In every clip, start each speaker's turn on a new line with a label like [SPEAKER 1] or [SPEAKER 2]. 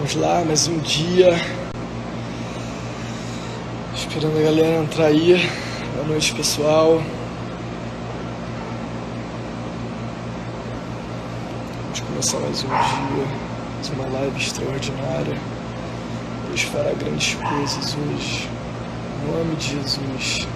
[SPEAKER 1] Vamos lá, mais um dia. Esperando a galera entrar aí. Boa noite, pessoal. Vamos começar mais um dia. Mais uma live extraordinária. Deus fará grandes coisas hoje. Em nome de Jesus.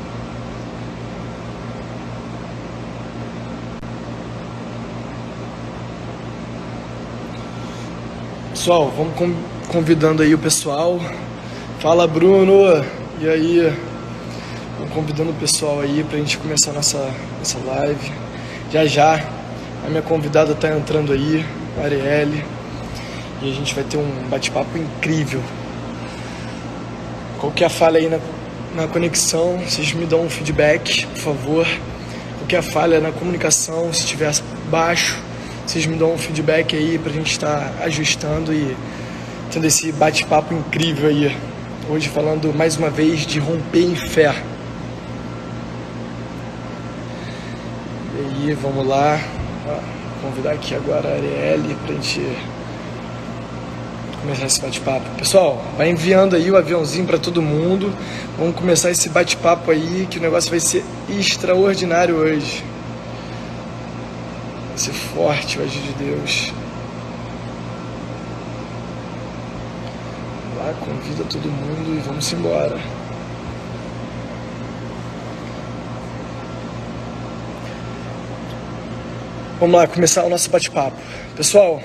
[SPEAKER 1] Pessoal, vamos convidando aí o pessoal. Fala, Bruno. E aí? Vamos convidando o pessoal aí pra gente começar nossa live. Já a minha convidada tá entrando aí, a Arielle. E a gente vai ter um bate-papo incrível. Qualquer falha aí na conexão, vocês me dão um feedback, por favor. Qualquer falha na comunicação, se estiver baixo, vocês me dão um feedback aí pra gente estar ajustando e tendo esse bate-papo incrível aí. Hoje falando mais uma vez de romper em fé. E aí, vamos lá. Vou convidar aqui agora a Arielle pra gente começar esse bate-papo. Pessoal, vai enviando aí o aviãozinho pra todo mundo. Vamos começar esse bate-papo aí, que o negócio vai ser extraordinário hoje. Vai ser forte hoje de Deus. Vamos lá, convida todo mundo e vamos embora. Vamos lá, começar o nosso bate-papo. Pessoal,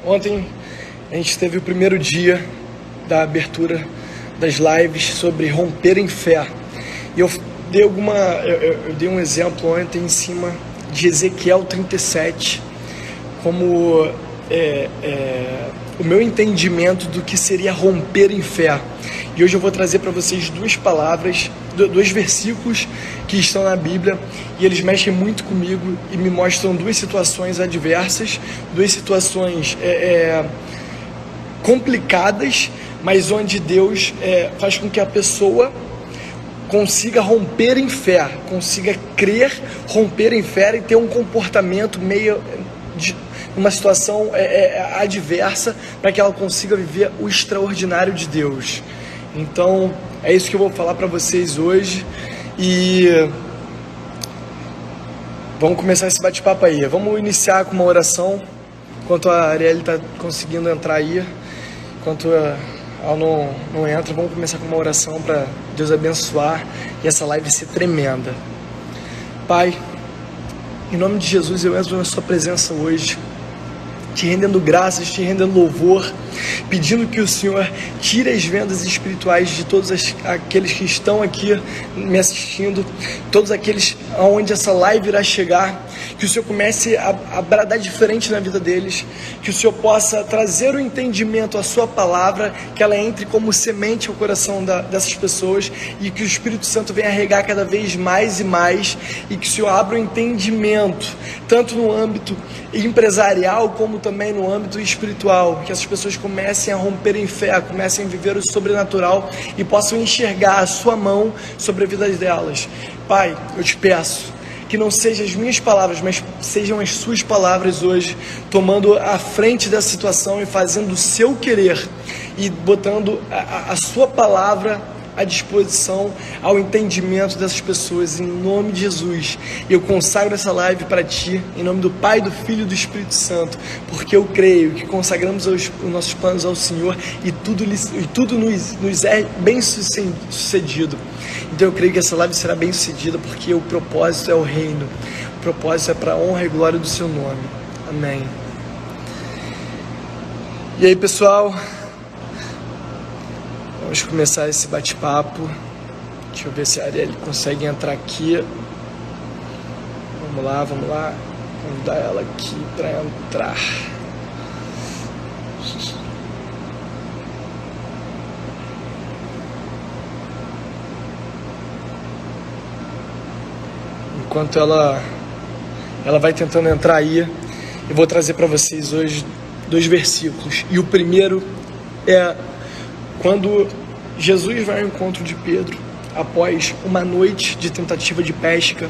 [SPEAKER 1] ontem a gente teve o primeiro dia da abertura das lives sobre romper em fé. E eu dei um exemplo ontem em cima de Ezequiel 37, como o meu entendimento do que seria romper em fé. E hoje eu vou trazer para vocês duas palavras, dois versículos que estão na Bíblia, e eles mexem muito comigo e me mostram duas situações adversas, duas situações complicadas, mas onde Deus faz com que a pessoa consiga romper em fé, consiga crer, romper em fé e ter um comportamento meio de uma situação adversa, para que ela consiga viver o extraordinário de Deus. Então, é isso que eu vou falar para vocês hoje. E vamos começar esse bate-papo aí. Vamos iniciar com uma oração, enquanto a Arielle está conseguindo entrar aí. Enquanto ela não entra, vamos começar com uma oração para Deus abençoar e essa live ser tremenda. Pai, em nome de Jesus, eu entro na sua presença hoje, te rendendo graças, te rendendo louvor, pedindo que o Senhor tire as vendas espirituais de todos aqueles que estão aqui me assistindo, todos aqueles aonde essa live irá chegar, que o Senhor comece a bradar diferente na vida deles, que o Senhor possa trazer o entendimento à sua palavra, que ela entre como semente ao coração dessas pessoas, e que o Espírito Santo venha regar cada vez mais e mais, e que o Senhor abra o entendimento, tanto no âmbito empresarial como também no âmbito espiritual, que essas pessoas comecem a romper em fé, comecem a viver o sobrenatural e possam enxergar a sua mão sobre a vida delas. Pai, eu te peço que não sejam as minhas palavras, mas sejam as suas palavras hoje, tomando a frente dessa situação e fazendo o seu querer e botando a sua palavra à disposição, ao entendimento dessas pessoas, em nome de Jesus. Eu consagro essa live para Ti, em nome do Pai, do Filho e do Espírito Santo, porque eu creio que consagramos os nossos planos ao Senhor e tudo nos é bem sucedido. Então eu creio que essa live será bem sucedida, porque o propósito é o reino, o propósito é para a honra e glória do Seu nome. Amém. E aí, pessoal, vamos começar esse bate-papo. Deixa eu ver se a Arielle consegue entrar aqui. Vamos lá. Convidar ela aqui para entrar. Enquanto ela vai tentando entrar aí, eu vou trazer para vocês hoje dois versículos. E o primeiro é quando Jesus vai ao encontro de Pedro após uma noite de tentativa de pesca,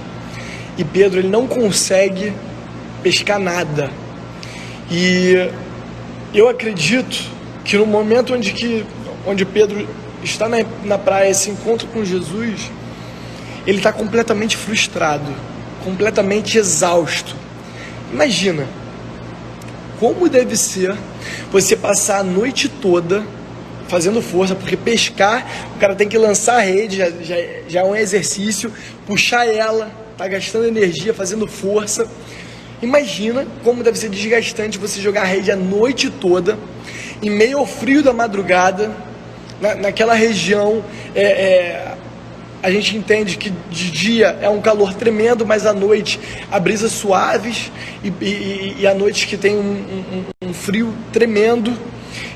[SPEAKER 1] e Pedro ele não consegue pescar nada. E eu acredito que no momento onde Pedro está na praia, se encontra com Jesus, ele está completamente frustrado, completamente exausto. Imagina como deve ser você passar a noite toda fazendo força, porque pescar, o cara tem que lançar a rede, já é um exercício, puxar ela, tá gastando energia, fazendo força. Imagina como deve ser desgastante você jogar a rede a noite toda, em meio ao frio da madrugada, naquela região. A gente entende que de dia é um calor tremendo, mas à noite há brisas suaves e à noite que tem um frio tremendo.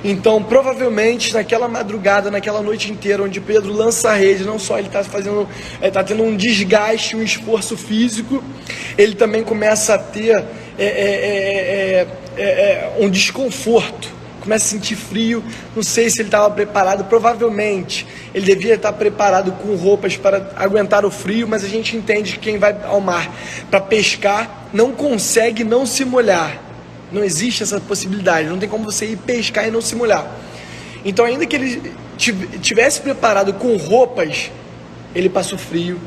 [SPEAKER 1] Então, provavelmente, naquela madrugada, naquela noite inteira, onde Pedro lança a rede, não só ele está tendo um desgaste, um esforço físico, ele também começa a ter um desconforto, começa a sentir frio. Não sei se ele estava preparado, provavelmente ele devia estar preparado com roupas para aguentar o frio, mas a gente entende que quem vai ao mar para pescar não consegue não se molhar. Não existe essa possibilidade, não tem como você ir pescar e não se molhar. Então, ainda que ele tivesse preparado com roupas, ele passou frio,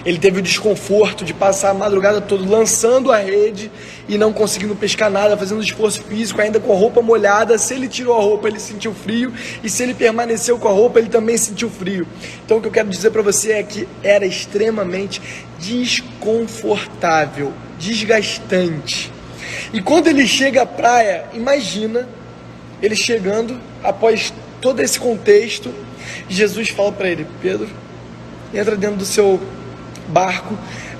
[SPEAKER 1] ele teve o desconforto de passar a madrugada toda lançando a rede e não conseguindo pescar nada, fazendo esforço físico, ainda com a roupa molhada. Se ele tirou a roupa, ele sentiu frio, e se ele permaneceu com a roupa, ele também sentiu frio. Então, o que eu quero dizer para você é que era extremamente desconfortável, desgastante. E quando ele chega à praia, imagina ele chegando após todo esse contexto, Jesus fala para ele: Pedro, entra dentro do seu barco,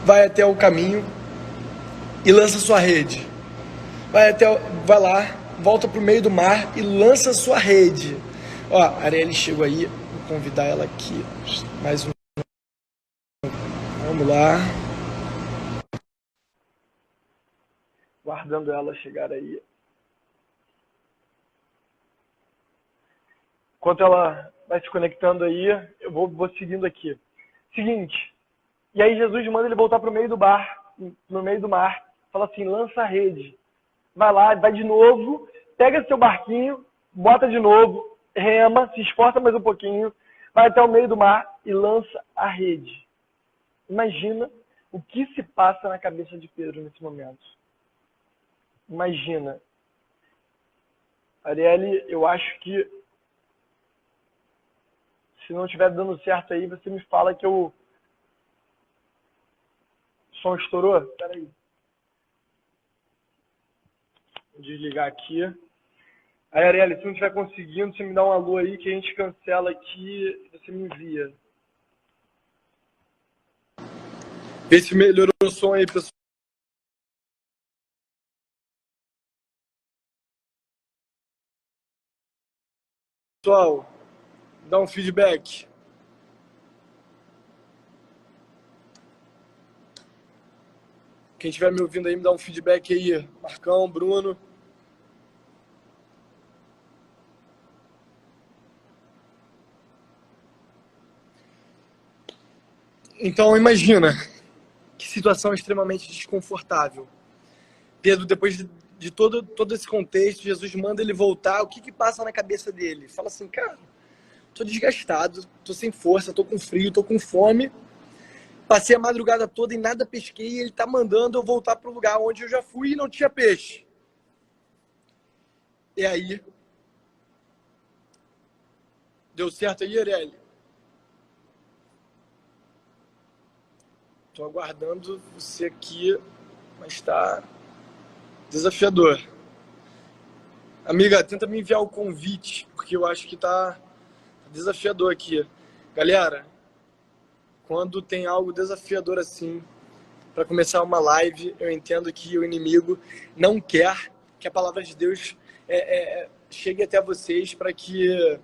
[SPEAKER 1] vai até o caminho e lança sua rede. Vai lá, volta para o meio do mar e lança sua rede. Ó, a Arielle chegou aí, vou convidar ela aqui. Mais um. Vamos lá. Guardando ela chegar aí. Enquanto ela vai se conectando aí, eu vou seguindo aqui. Seguinte, e aí Jesus manda ele voltar para o meio do no meio do mar, fala assim: lança a rede. Vai lá, vai de novo, pega seu barquinho, bota de novo, rema, se esforça mais um pouquinho, vai até o meio do mar e lança a rede. Imagina o que se passa na cabeça de Pedro nesse momento. Imagina. Arielle, eu acho que se não estiver dando certo aí, você me fala que o som estourou. Espera aí. Vou desligar aqui. Aí, Arielle, se não estiver conseguindo, você me dá um alô aí que a gente cancela aqui e você me envia. Vê se melhorou o som aí, pessoal. Pessoal, dá um feedback. Quem estiver me ouvindo aí, me dá um feedback aí. Marcão, Bruno. Então, imagina que situação extremamente desconfortável. Pedro, depois de todo esse contexto, Jesus manda ele voltar. O que passa na cabeça dele? Fala assim: cara, tô desgastado, tô sem força, tô com frio, tô com fome. Passei a madrugada toda e nada pesquei, e ele tá mandando eu voltar pro lugar onde eu já fui e não tinha peixe. E aí? Deu certo aí, Arielle? Tô aguardando você aqui, mas tá desafiador. Amiga, tenta me enviar o convite, porque eu acho que tá desafiador aqui. Galera, quando tem algo desafiador assim, para começar uma live, eu entendo que o inimigo não quer que a palavra de Deus chegue até vocês para que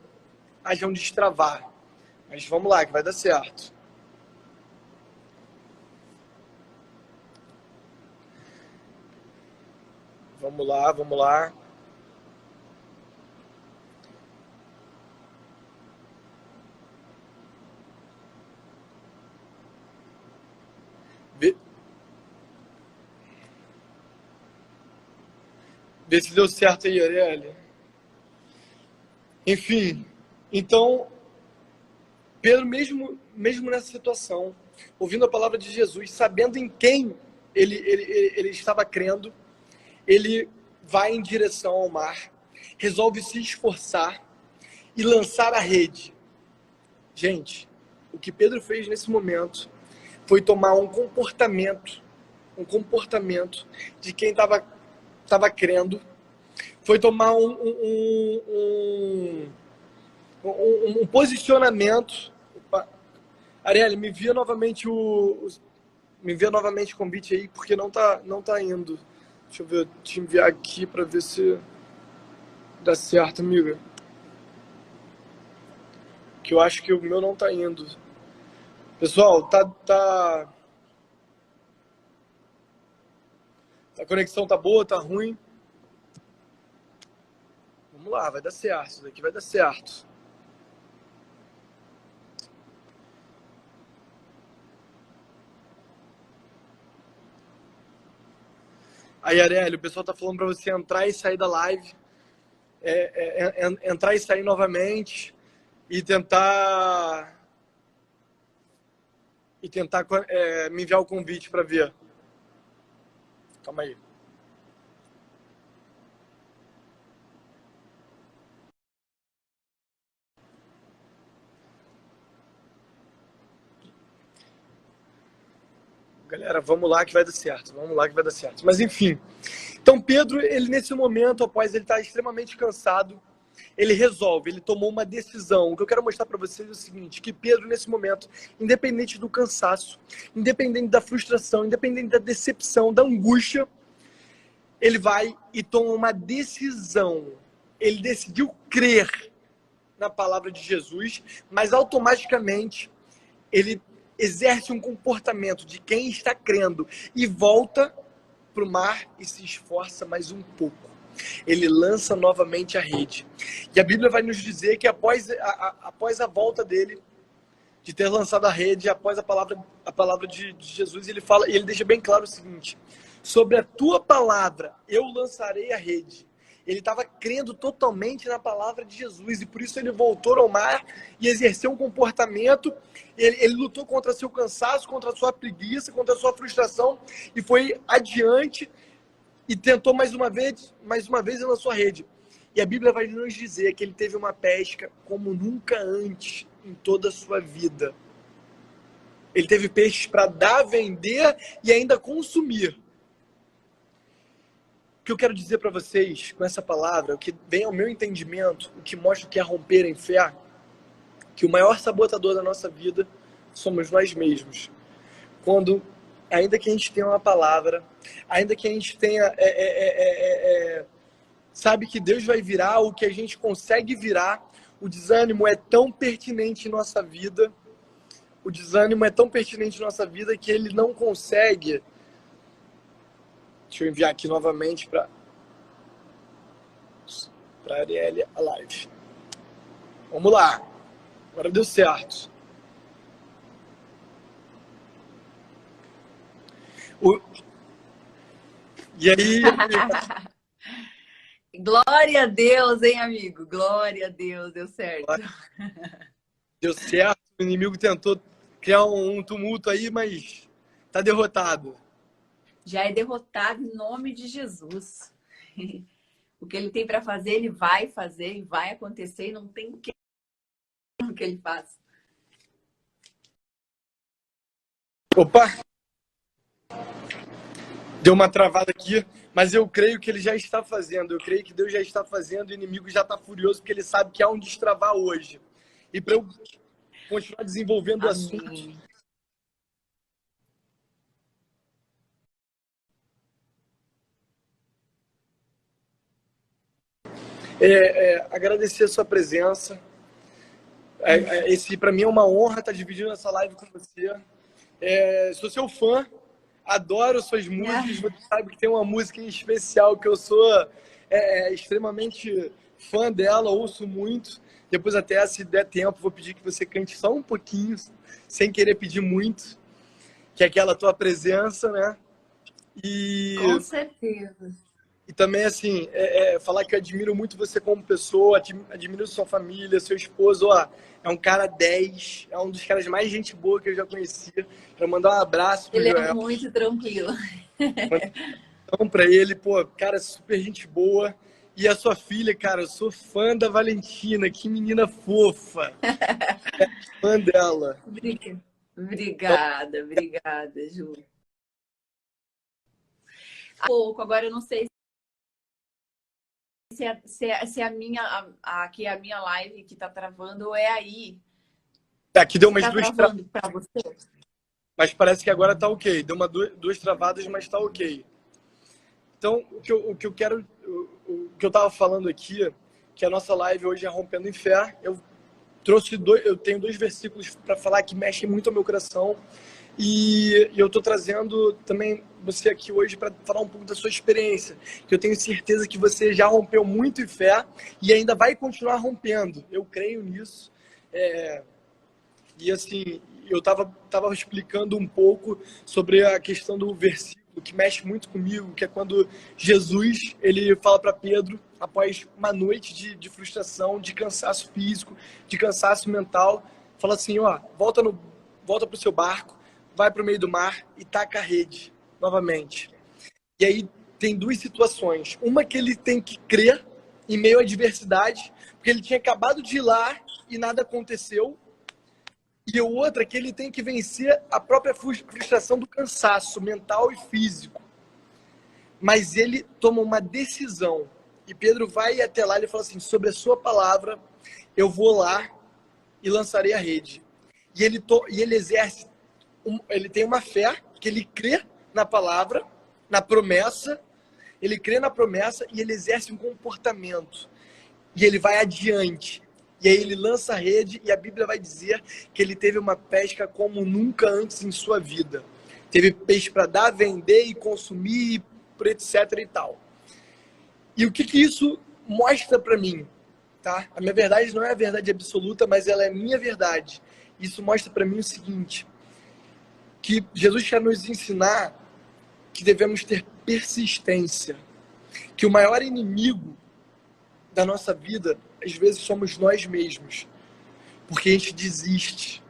[SPEAKER 1] haja um destravar. Mas vamos lá, que vai dar certo. Vamos lá, vamos lá. Vê se deu certo aí, Arielle. Enfim, então, Pedro, mesmo nessa situação, ouvindo a palavra de Jesus, sabendo em quem ele estava crendo, ele vai em direção ao mar, resolve se esforçar e lançar a rede. Gente, o que Pedro fez nesse momento foi tomar um comportamento de quem estava crendo, foi tomar um posicionamento. Opa. Arielle, me envia novamente o convite aí, porque não tá indo. Deixa eu ver, te enviar aqui para ver se dá certo, amiga. Que eu acho que o meu não tá indo. Pessoal, a conexão tá boa, tá ruim? Vamos lá, vai dar certo. Isso daqui vai dar certo. Aí, Arielle, o pessoal tá falando para você entrar e sair da live. Entrar e sair novamente e tentar me enviar o convite para ver. Calma aí. Galera, vamos lá que vai dar certo. Vamos lá que vai dar certo. Mas enfim. Então Pedro, ele nesse momento, após ele estar extremamente cansado, ele tomou uma decisão. O que eu quero mostrar para vocês é o seguinte, que Pedro nesse momento, independente do cansaço, independente da frustração, independente da decepção, da angústia, ele vai e toma uma decisão. Ele decidiu crer na palavra de Jesus, mas automaticamente ele exerce um comportamento de quem está crendo e volta para o mar e se esforça mais um pouco. Ele lança novamente a rede. E a Bíblia vai nos dizer que após a volta dele, de ter lançado a rede, após a palavra de Jesus, ele fala, e ele deixa bem claro o seguinte: sobre a tua palavra eu lançarei a rede. Ele estava crendo totalmente na palavra de Jesus e por isso ele voltou ao mar e exerceu um comportamento. Ele lutou contra seu cansaço, contra a sua preguiça, contra a sua frustração e foi adiante e tentou mais uma vez e lançou a rede. E a Bíblia vai nos dizer que ele teve uma pesca como nunca antes em toda a sua vida. Ele teve peixes para dar, vender e ainda consumir. O que eu quero dizer para vocês com essa palavra, o que vem ao meu entendimento, o que mostra o que é romper em fé, que o maior sabotador da nossa vida somos nós mesmos. Quando, ainda que a gente tenha uma palavra, ainda que a gente tenha, sabe que Deus vai virar, o que a gente consegue virar, o desânimo é tão pertinente em nossa vida, que ele não consegue. Deixa eu enviar aqui novamente para Arielle a live. Vamos lá. Agora deu certo. E aí...
[SPEAKER 2] Glória a Deus, hein, amigo? Glória a Deus, deu certo.
[SPEAKER 1] Deu certo. O inimigo tentou criar um tumulto aí, mas tá derrotado.
[SPEAKER 2] Já é derrotado em nome de Jesus. O que ele tem para fazer, ele vai fazer e vai acontecer e não tem que ele faça.
[SPEAKER 1] Opa! Deu uma travada aqui, mas eu creio que ele já está fazendo. Eu creio que Deus já está fazendo e o inimigo já está furioso porque ele sabe que há um destravar hoje. E para eu continuar desenvolvendo o assunto... agradecer a sua presença. Esse para mim é uma honra estar dividindo essa live com você. Sou seu fã, adoro suas músicas. Você sabe que tem uma música em especial que eu sou extremamente fã dela, ouço muito. Depois até, se der tempo, vou pedir que você cante só um pouquinho, sem querer pedir muito, que é aquela tua presença, né?
[SPEAKER 2] Com certeza.
[SPEAKER 1] E também, assim, falar que eu admiro muito você como pessoa, admiro sua família, seu esposo, ó, é um cara 10, é um dos caras mais gente boa que eu já conheci. Quero mandar um abraço pro
[SPEAKER 2] Ele é
[SPEAKER 1] Joel,
[SPEAKER 2] muito tranquilo.
[SPEAKER 1] mandar pra ele, pô, cara, super gente boa. E a sua filha, cara, eu sou fã da Valentina, que menina fofa, fã dela. Então,
[SPEAKER 2] Obrigada, obrigada, Ju. Pouco, agora eu não sei se é a minha, aqui a minha live que tá travando ou é aí.
[SPEAKER 1] aqui deu
[SPEAKER 2] Se
[SPEAKER 1] umas
[SPEAKER 2] tá
[SPEAKER 1] duas
[SPEAKER 2] travando para você?
[SPEAKER 1] mas parece que agora tá ok. Deu duas travadas, mas tá ok. Então, o que eu quero, o que eu tava falando aqui, que a nossa live hoje é Rompendo em Fé, eu tenho dois versículos para falar que mexem muito ao meu coração e eu tô trazendo também você aqui hoje para falar um pouco da sua experiência, que eu tenho certeza que você já rompeu muito em fé e ainda vai continuar rompendo. Eu creio nisso. E assim, eu tava explicando um pouco sobre a questão do versículo que mexe muito comigo, que é quando Jesus ele fala para Pedro, após uma noite de frustração, de cansaço físico, de cansaço mental, fala assim, ó, volta pro seu barco, vai pro meio do mar e taca a rede novamente. E aí tem duas situações. Uma que ele tem que crer em meio à adversidade, porque ele tinha acabado de ir lá e nada aconteceu. E o outro é que ele tem que vencer a própria frustração do cansaço mental e físico. Mas ele toma uma decisão. E Pedro vai até lá e ele fala assim: sobre a sua palavra, eu vou lá e lançarei a rede. E ele exerce, ele tem uma fé, que ele crê na palavra, na promessa, ele crê na promessa e ele exerce um comportamento. E ele vai adiante. E aí ele lança a rede e a Bíblia vai dizer que ele teve uma pesca como nunca antes em sua vida. Teve peixe para dar, vender e consumir, etc e tal. E o que isso mostra para mim? Tá? A minha verdade não é a verdade absoluta, mas ela é minha verdade. Isso mostra para mim o seguinte, que Jesus quer nos ensinar que devemos ter persistência. Que o maior inimigo da nossa vida, às vezes, somos nós mesmos. Porque a gente desiste.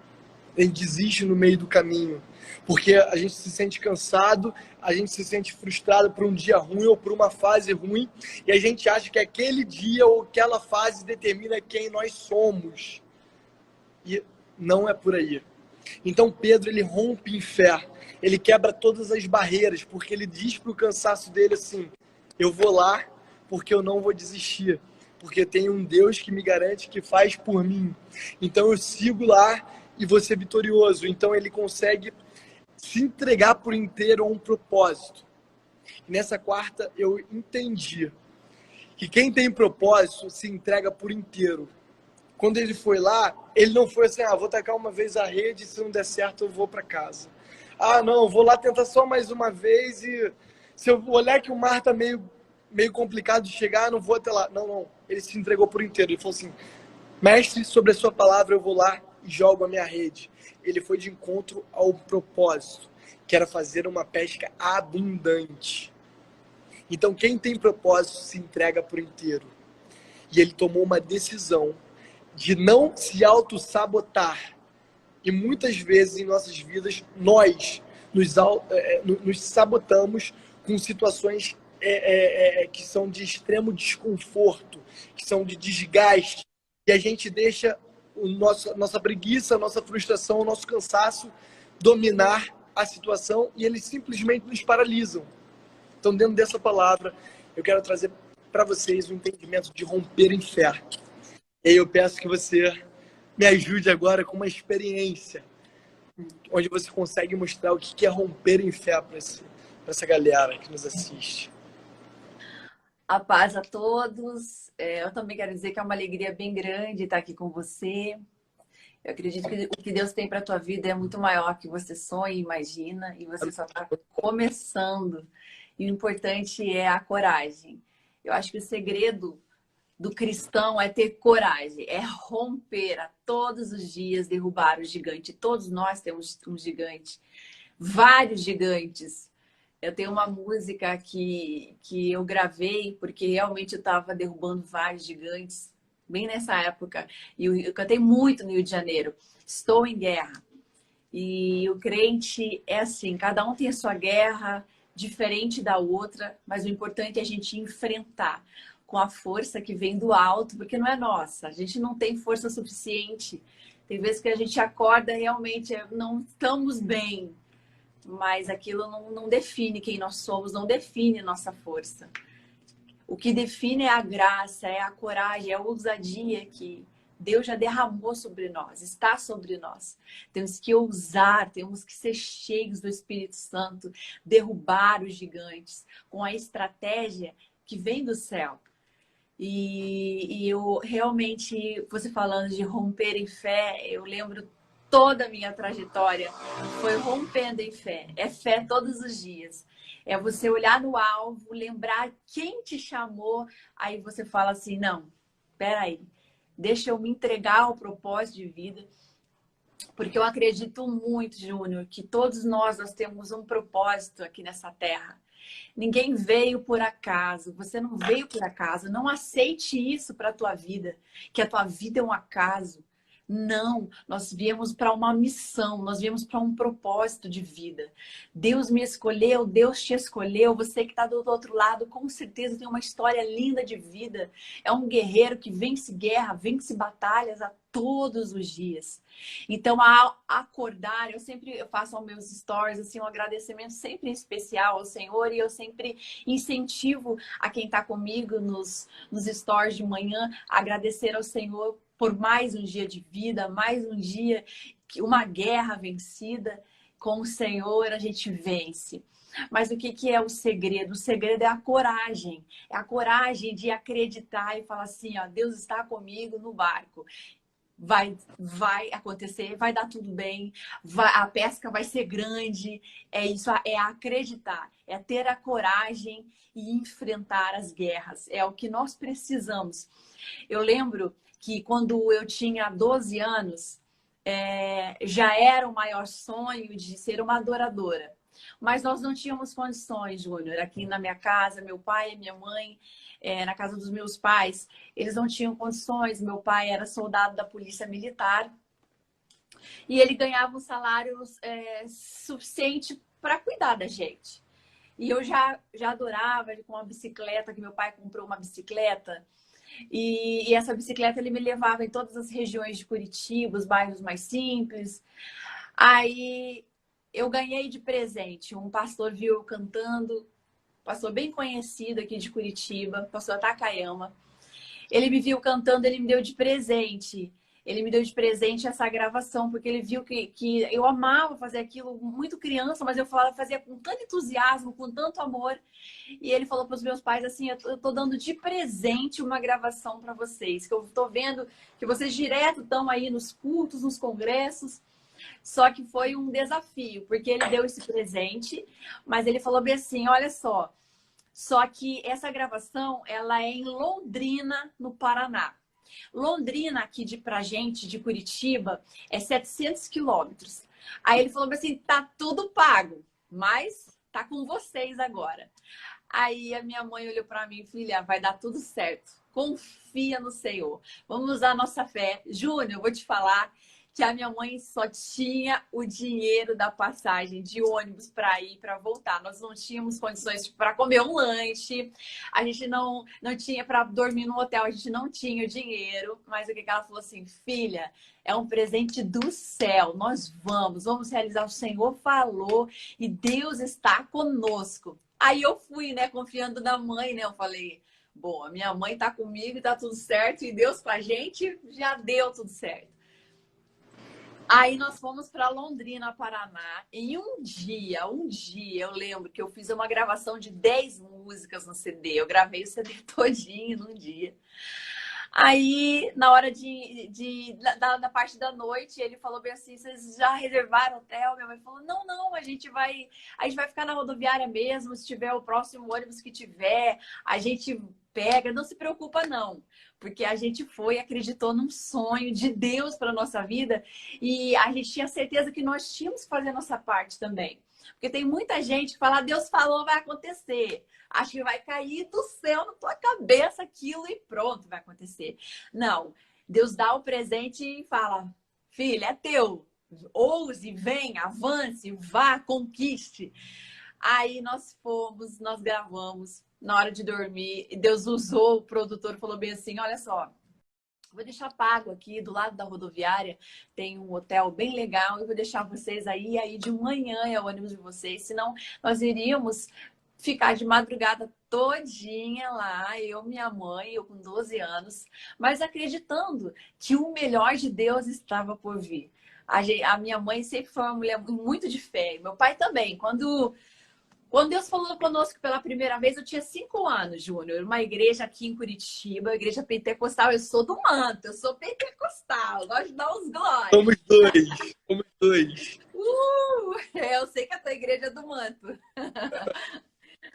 [SPEAKER 1] A gente desiste no meio do caminho. Porque a gente se sente cansado, a gente se sente frustrado por um dia ruim ou por uma fase ruim, e a gente acha que aquele dia ou aquela fase determina quem nós somos. E não é por aí. Então Pedro, ele rompe em fé. Ele quebra todas as barreiras, porque ele diz para o cansaço dele assim: eu vou lá porque eu não vou desistir. Porque tem um Deus que me garante que faz por mim. Então eu sigo lá e vou ser vitorioso. Então ele consegue se entregar por inteiro a um propósito. E nessa quarta eu entendi que quem tem propósito se entrega por inteiro. Quando ele foi lá, ele não foi assim, vou tacar uma vez a rede, se não der certo eu vou para casa. Não, vou lá tentar só mais uma vez e se eu olhar que o mar tá meio complicado de chegar, não vou até lá. Não. Ele se entregou por inteiro. Ele falou assim, mestre, sobre a sua palavra eu vou lá e jogo a minha rede. Ele foi de encontro ao propósito, que era fazer uma pesca abundante. Então quem tem propósito se entrega por inteiro. E ele tomou uma decisão de não se auto-sabotar. E muitas vezes em nossas vidas, nós nos sabotamos com situações que são de extremo desconforto, que são de desgaste. E a gente deixa nossa preguiça, nossa frustração, o nosso cansaço dominar a situação e eles simplesmente nos paralisam. Então, dentro dessa palavra, eu quero trazer para vocês o entendimento de romper em fé. E aí eu peço que você me ajude agora com uma experiência onde você consegue mostrar o que é romper em fé para essa galera que nos assiste.
[SPEAKER 2] A paz a todos. Eu também quero dizer que é uma alegria bem grande estar aqui com você. Eu acredito que o que Deus tem para a tua vida é muito maior que você sonha e imagina, e você só está começando. E o importante é a coragem. Eu acho que o segredo do cristão é ter coragem, é romper a todos os dias, derrubar o gigante. Todos nós temos um gigante, vários gigantes. Eu tenho uma música que eu gravei, porque realmente eu estava derrubando vários gigantes, bem nessa época. E eu cantei muito no Rio de Janeiro. Estou em guerra. E o crente é assim, cada um tem a sua guerra, diferente da outra, mas o importante é a gente enfrentar com a força que vem do alto, porque não é nossa. A gente não tem força suficiente. Tem vezes que a gente acorda realmente, não estamos bem, mas aquilo não define quem nós somos, não define nossa força. O que define é a graça, é a coragem, é a ousadia que Deus já derramou sobre nós, está sobre nós. Temos que ousar, temos que ser cheios do Espírito Santo, derrubar os gigantes com a estratégia que vem do céu. E eu realmente, você falando de romper em fé, eu lembro toda a minha trajetória foi rompendo em fé. É fé todos os dias. É você olhar no alvo, lembrar quem te chamou, aí você fala assim, não, peraí, deixa eu me entregar ao propósito de vida, porque eu acredito muito, Júnior, que todos nós temos um propósito aqui nessa terra. Ninguém veio por acaso, você não veio por acaso, não aceite isso para a tua vida, que a tua vida é um acaso. Não, nós viemos para uma missão, nós viemos para um propósito de vida. Deus me escolheu, Deus te escolheu, você que está do outro lado, com certeza tem uma história linda de vida. É um guerreiro que vence guerra, vence batalhas a todos os dias. Então, ao acordar, eu faço aos meus stories assim, um agradecimento sempre especial ao Senhor, e eu sempre incentivo a quem está comigo nos stories de manhã a agradecer ao Senhor por mais um dia de vida, mais um dia, uma guerra vencida. Com o Senhor a gente vence. Mas o que é o segredo? O segredo é a coragem. É a coragem de acreditar e falar assim, ó, Deus está comigo no barco. Vai acontecer, vai dar tudo bem, a pesca vai ser grande. É isso, é acreditar, é ter a coragem e enfrentar as guerras. É o que nós precisamos. Eu lembro que quando eu tinha 12 anos, já era o maior sonho de ser uma adoradora. Mas nós não tínhamos condições, Júnior. Aqui na minha casa, meu pai e minha mãe, na casa dos meus pais, eles não tinham condições. Meu pai era soldado da Polícia Militar e ele ganhava um salário suficiente para cuidar da gente. E eu já adorava ele com uma bicicleta, que meu pai comprou uma bicicleta. E essa bicicleta ele me levava em todas as regiões de Curitiba, os bairros mais simples. Aí eu ganhei de presente. Um pastor viu eu cantando, pastor bem conhecido aqui de Curitiba, pastor Takayama. Ele me viu cantando, ele me deu de presente. Ele me deu de presente essa gravação, porque ele viu que eu amava fazer aquilo, muito criança, mas eu fazia com tanto entusiasmo, com tanto amor. E ele falou para os meus pais assim, eu tô dando de presente uma gravação para vocês, que eu tô vendo que vocês direto estão aí nos cultos, nos congressos. Só que foi um desafio, porque ele deu esse presente, mas ele falou bem assim, olha só que essa gravação, ela é em Londrina, no Paraná. Londrina, aqui pra gente, de Curitiba, é 700 quilômetros. Aí ele falou assim, tá tudo pago, mas tá com vocês agora. Aí a minha mãe olhou para mim, filha, vai dar tudo certo. Confia no Senhor. Vamos usar a nossa fé. Júnior, eu vou te falar que a minha mãe só tinha o dinheiro da passagem de ônibus para ir, para voltar. Nós não tínhamos condições para comer um lanche, a gente não tinha para dormir no hotel, a gente não tinha o dinheiro. Mas o que ela falou assim, filha, é um presente do céu, nós vamos realizar, o Senhor falou e Deus está conosco. Aí eu fui, né, confiando na mãe, né, eu falei, bom, a minha mãe tá comigo e tá tudo certo, e Deus com a gente, já deu tudo certo. Aí nós fomos para Londrina, Paraná. Em um dia, eu lembro que eu fiz uma gravação de 10 músicas no CD. Eu gravei o CD todinho num dia. Aí, na hora da parte da noite, ele falou bem assim, vocês já reservaram hotel? Minha mãe falou, não, a gente vai ficar na rodoviária mesmo, se tiver o próximo ônibus que tiver, a gente pega, não se preocupa não. Porque a gente acreditou num sonho de Deus para nossa vida e a gente tinha certeza que nós tínhamos que fazer a nossa parte também. Porque tem muita gente que fala, Deus falou, vai acontecer. Acho que vai cair do céu na tua cabeça aquilo e pronto, vai acontecer. Não, Deus dá o presente e fala, filho, é teu. Ouse, venha, avance, vá, conquiste. Aí nós fomos, nós gravamos na hora de dormir. E Deus usou, o produtor falou bem assim, olha só, vou deixar pago aqui do lado da rodoviária, tem um hotel bem legal, eu vou deixar vocês aí de manhã é o ônibus de vocês, senão nós iríamos ficar de madrugada todinha lá, eu, minha mãe, eu com 12 anos, mas acreditando que o melhor de Deus estava por vir. A minha mãe sempre foi uma mulher muito de fé, meu pai também. Quando Deus falou conosco pela primeira vez, eu tinha 5 anos, Júnior. Uma igreja aqui em Curitiba, igreja pentecostal. Eu sou do manto, eu sou pentecostal. Gosto de dar uns glórias.
[SPEAKER 1] Somos dois, somos dois.
[SPEAKER 2] Eu sei que a tua igreja é do manto.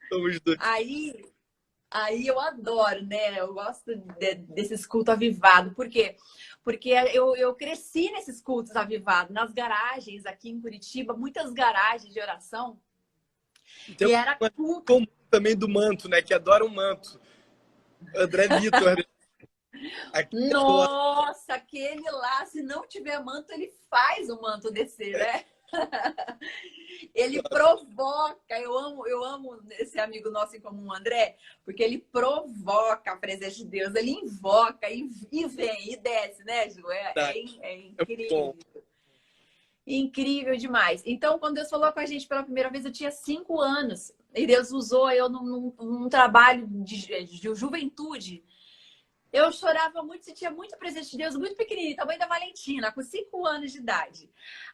[SPEAKER 1] Somos dois.
[SPEAKER 2] Aí eu adoro, né? Eu gosto desses cultos avivados. Por quê? Porque eu cresci nesses cultos avivados. Nas garagens aqui em Curitiba, muitas garagens de oração.
[SPEAKER 1] Então,
[SPEAKER 2] e era
[SPEAKER 1] comum também do manto, né? Que adora o manto. André Vitor.
[SPEAKER 2] Nossa, aquele lá, se não tiver manto, ele faz o manto descer, né? Ele provoca. Eu amo esse amigo nosso em comum, André, porque ele provoca a presença de Deus, ele invoca e vem e desce, né, Ju? É incrível. Incrível demais. Então, quando Deus falou com a gente pela primeira vez, eu tinha 5 anos. E Deus usou eu num trabalho de juventude. Eu chorava muito, sentia muito presença de Deus, muito pequenininha, tamanho da Valentina, com 5 anos de idade.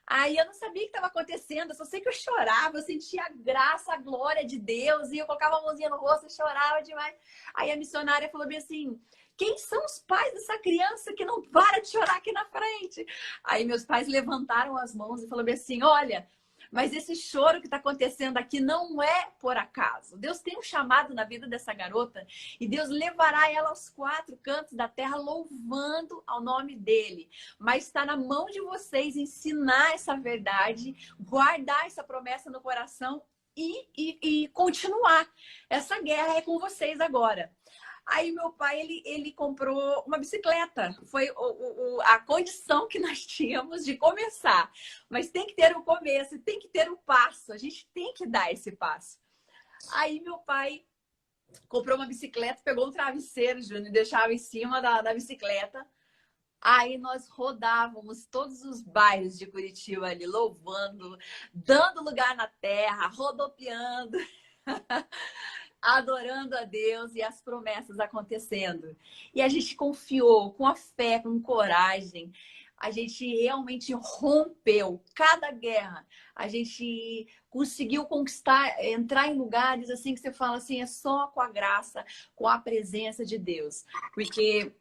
[SPEAKER 2] Aí eu não sabia o que estava acontecendo, eu só sei que eu chorava, eu sentia a graça, a glória de Deus, e eu colocava a mãozinha no rosto e chorava demais. Aí a missionária falou bem assim, quem são os pais dessa criança que não para de chorar aqui na frente? Aí meus pais levantaram as mãos e falaram bem assim, olha, mas esse choro que está acontecendo aqui não é por acaso. Deus tem um chamado na vida dessa garota e Deus levará ela aos 4 cantos da terra louvando ao nome dele. Mas está na mão de vocês ensinar essa verdade, guardar essa promessa no coração e continuar. Essa guerra é com vocês agora. Aí meu pai, ele comprou uma bicicleta. Foi a condição que nós tínhamos de começar. Mas tem que ter o começo, tem que ter o passo. A gente tem que dar esse passo. Aí meu pai comprou uma bicicleta, pegou um travesseiro, Júnior, e deixava em cima da bicicleta. Aí nós rodávamos todos os bairros de Curitiba ali, louvando, dando lugar na terra, rodopiando. Adorando a Deus e as promessas acontecendo. E a gente confiou, com a fé, com coragem. A gente realmente rompeu cada guerra. A gente conseguiu conquistar, entrar em lugares assim que você fala assim, é só com a graça, com a presença de Deus. Porque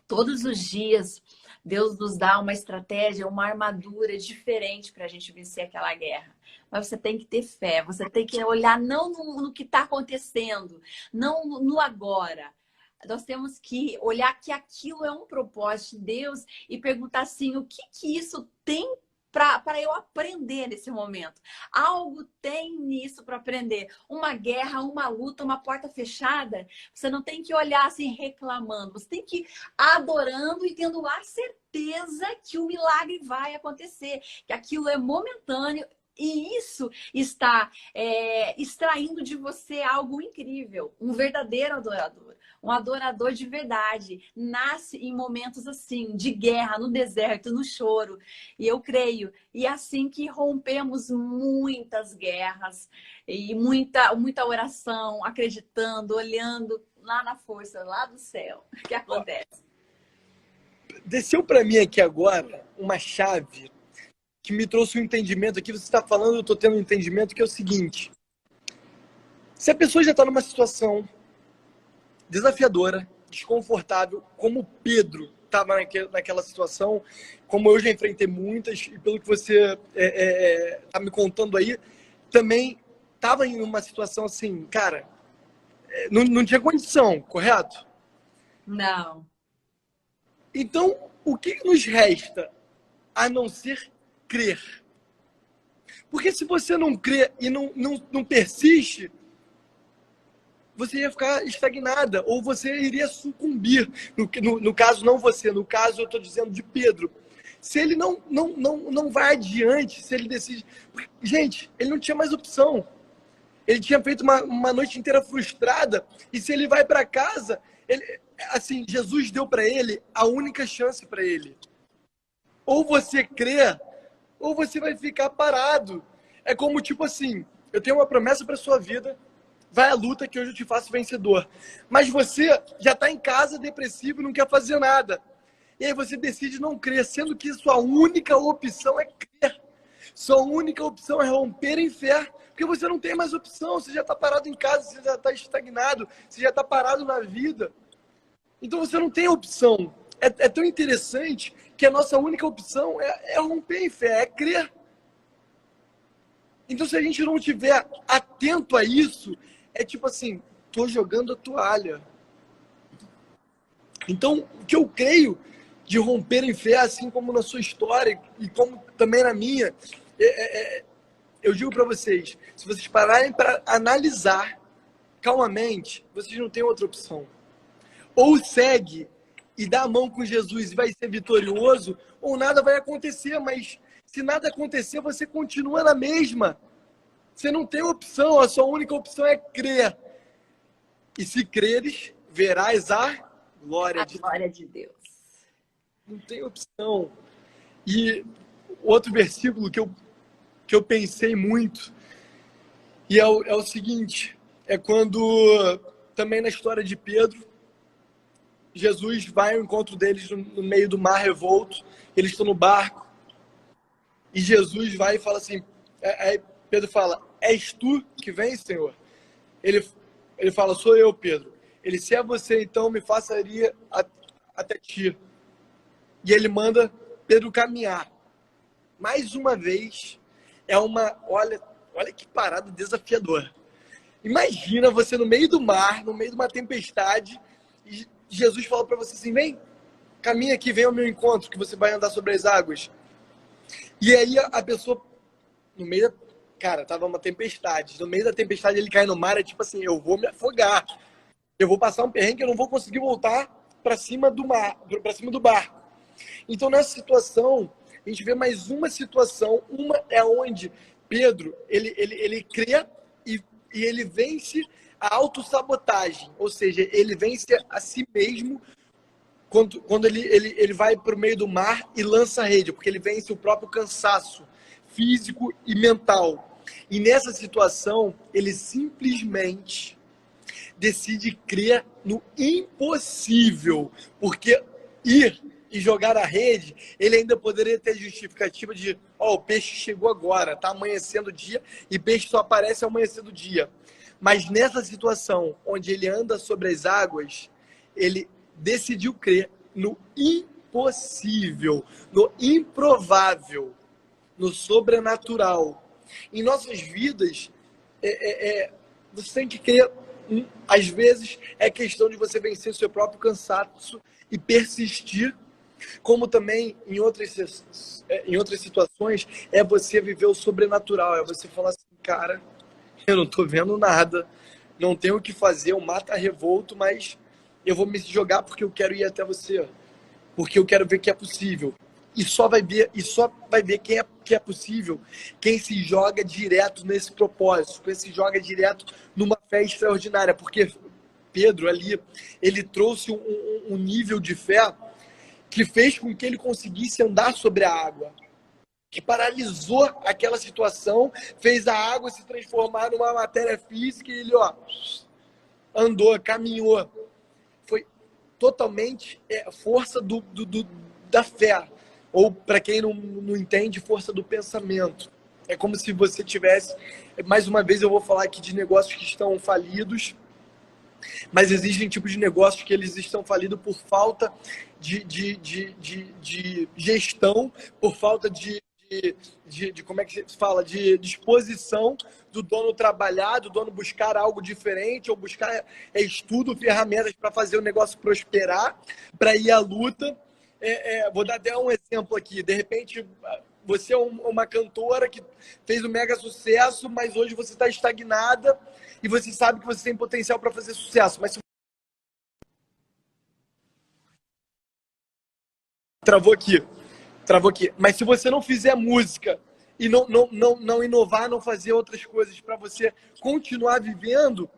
[SPEAKER 2] todos os dias Deus nos dá uma estratégia, uma armadura diferente para a gente vencer aquela guerra. Mas você tem que ter fé, você tem que olhar não no que está acontecendo, não no agora. Nós temos que olhar que aquilo é um propósito de Deus e perguntar assim, o que isso tem para eu aprender nesse momento? Algo tem nisso para aprender. Uma guerra, uma luta, uma porta fechada, você não tem que olhar assim reclamando, você tem que ir adorando e tendo a certeza que o milagre vai acontecer, que aquilo é momentâneo. E isso está extraindo de você algo incrível, um verdadeiro adorador, um adorador de verdade. Nasce em momentos assim, de guerra, no deserto, no choro. E eu creio, e é assim que rompemos muitas guerras e muita oração, acreditando, olhando lá na força, lá do céu, o que acontece.
[SPEAKER 1] Desceu para mim aqui agora uma chave que me trouxe um entendimento aqui. Você está falando, eu estou tendo um entendimento que é o seguinte. Se a pessoa já está numa situação desafiadora, desconfortável, como Pedro estava naquela situação, como eu já enfrentei muitas, e pelo que você está me contando aí, também estava em uma situação assim, cara, não tinha condição, correto?
[SPEAKER 2] Não.
[SPEAKER 1] Então, o que nos resta a não ser crer? Porque se você não crê e não persiste, você ia ficar estagnada, ou você iria sucumbir. No caso, não você, no caso eu estou dizendo de Pedro. Se ele não vai adiante, se ele decide... Gente, ele não tinha mais opção. Ele tinha feito uma noite inteira frustrada, e se ele vai para casa, assim, Jesus deu para ele a única chance para ele. Ou você crê, ou você vai ficar parado. É como, tipo assim, eu tenho uma promessa para sua vida, vai à luta que hoje eu te faço vencedor. Mas você já está em casa, depressivo, não quer fazer nada. E aí você decide não crer, sendo que sua única opção é crer. Sua única opção é romper em fé, porque você não tem mais opção, você já está parado em casa, você já está estagnado, você já está parado na vida. Então você não tem opção. É tão interessante que a nossa única opção é romper em fé, é crer. Então se a gente não estiver atento a isso, é tipo assim, tô jogando a toalha. Então, o que eu creio de romper em fé, assim como na sua história e como também na minha, eu digo para vocês, se vocês pararem para analisar calmamente, vocês não têm outra opção. Ou segue e dá a mão com Jesus e vai ser vitorioso, ou nada vai acontecer, mas se nada acontecer, você continua na mesma. Você não tem opção, a sua única opção é crer. E se creres, verás a glória
[SPEAKER 2] de Deus.
[SPEAKER 1] Não tem opção. E outro versículo que eu pensei muito, e é o seguinte, é quando, também na história de Pedro, Jesus vai ao encontro deles no meio do mar revolto, eles estão no barco, e Jesus vai e fala assim, aí Pedro fala, és tu que vem, Senhor? Ele fala, sou eu, Pedro. Ele, se é você, então me faça ir até ti. E ele manda Pedro caminhar. Mais uma vez, olha que parada desafiadora. Imagina você no meio do mar, no meio de uma tempestade, e Jesus fala para você assim, vem, caminha aqui, vem ao meu encontro, que você vai andar sobre as águas. E aí a pessoa, no meio da... Cara, tava uma tempestade. No meio da tempestade ele cai no mar, é tipo assim, eu vou me afogar. Eu vou passar um perrengue, eu não vou conseguir voltar para cima do mar, para cima do barco. Então nessa situação, a gente vê mais uma situação, uma é onde Pedro, ele crê e ele vence a autossabotagem, ou seja, ele vence a si mesmo quando ele vai para o meio do mar e lança a rede, porque ele vence o próprio cansaço físico e mental. E nessa situação, ele simplesmente decide crer no impossível, porque ir e jogar a rede, ele ainda poderia ter justificativa de, o peixe chegou agora, tá amanhecendo o dia, e peixe só aparece ao amanhecer do dia. Mas nessa situação, onde ele anda sobre as águas, ele decidiu crer no impossível, no improvável, no sobrenatural. Em nossas vidas, você tem que crer. Às vezes é questão de você vencer o seu próprio cansaço e persistir, como também em outras situações é você viver o sobrenatural, é você falar assim, cara, eu não tô vendo nada, não tenho o que fazer, o mar tá revolto, mas eu vou me jogar porque eu quero ir até você, porque eu quero ver que é possível. E só vai ver que é possível quem se joga direto nesse propósito, quem se joga direto numa fé extraordinária, porque Pedro ali, ele trouxe um nível de fé que fez com que ele conseguisse andar sobre a água, que paralisou aquela situação, fez a água se transformar numa matéria física e ele, andou, caminhou. Foi totalmente força da fé. Ou, para quem não entende, força do pensamento. É como se você tivesse... Mais uma vez eu vou falar aqui de negócios que estão falidos, mas existem tipos de negócios que eles estão falidos por falta de gestão, por falta de como é que se fala? De disposição do dono trabalhar, do dono buscar algo diferente, ou buscar estudo, ferramentas para fazer o negócio prosperar, para ir à luta. Vou dar até um exemplo aqui. De repente, você é uma cantora que fez um mega sucesso, mas hoje você está estagnada e você sabe que você tem potencial para fazer sucesso. Mas travou aqui. Travou aqui. Mas se você não fizer música e não inovar, não fazer outras coisas para você continuar vivendo,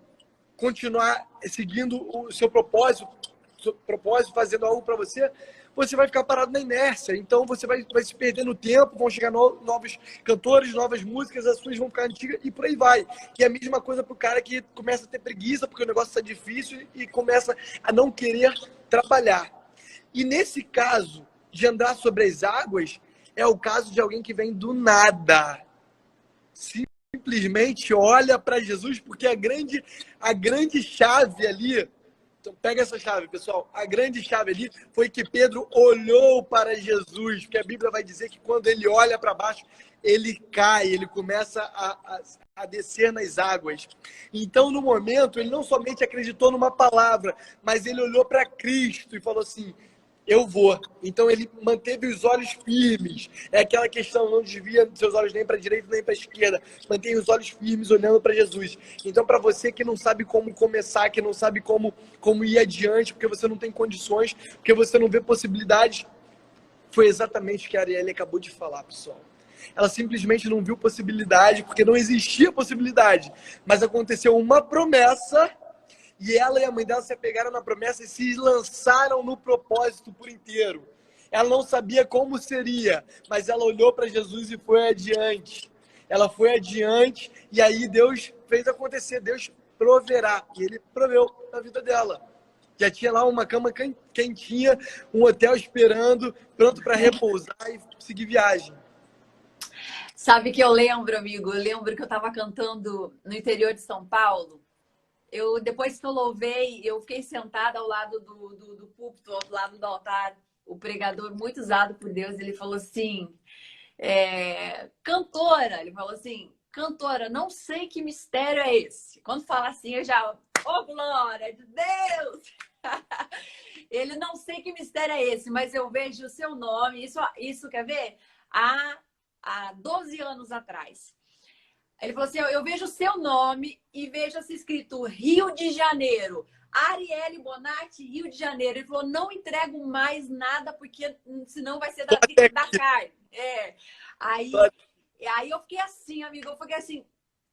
[SPEAKER 1] continuar seguindo o seu propósito, fazendo algo para você, você vai ficar parado na inércia. Então você vai se perder no tempo, vão chegar novos cantores, novas músicas, as suas vão ficar antigas e por aí vai. E é a mesma coisa pro cara que começa a ter preguiça porque o negócio está difícil e começa a não querer trabalhar. E nesse caso de andar sobre as águas, é o caso de alguém que vem do nada. Simplesmente olha para Jesus, porque a grande chave ali, então pega essa chave, pessoal, a grande chave ali foi que Pedro olhou para Jesus, porque a Bíblia vai dizer que quando ele olha para baixo, ele cai, ele começa a descer nas águas. Então, no momento, ele não somente acreditou numa palavra, mas ele olhou para Cristo e falou assim, eu vou. Então ele manteve os olhos firmes. É aquela questão, não desvia seus olhos nem para a direita nem para a esquerda. Mantém os olhos firmes olhando para Jesus. Então, para você que não sabe como começar, que não sabe como ir adiante, porque você não tem condições, porque você não vê possibilidades, foi exatamente o que a Arielle acabou de falar, pessoal. Ela simplesmente não viu possibilidade, porque não existia possibilidade. Mas aconteceu uma promessa. E ela e a mãe dela se apegaram na promessa e se lançaram no propósito por inteiro. Ela não sabia como seria, mas ela olhou para Jesus e foi adiante. Ela foi adiante e aí Deus fez acontecer. Deus proverá. E Ele proveu na vida dela. Já tinha lá uma cama quentinha, um hotel esperando, pronto para repousar e seguir viagem.
[SPEAKER 2] Sabe que eu lembro, amigo? Eu lembro que eu estava cantando no interior de São Paulo. Depois que eu louvei, eu fiquei sentada ao lado do púlpito, ao lado do altar. O pregador, muito usado por Deus, ele falou assim, cantora, ele falou assim, cantora, não sei que mistério é esse. Quando fala assim, eu já, glória de Deus! Ele, não sei que mistério é esse, mas eu vejo o seu nome, isso quer ver? Há 12 anos atrás. Ele falou assim, eu vejo o seu nome e vejo assim escrito Rio de Janeiro. Arielle Bonatti, Rio de Janeiro. Ele falou, não entrego mais nada, porque senão vai ser da carne. Aí eu fiquei assim, amigo, eu fiquei assim,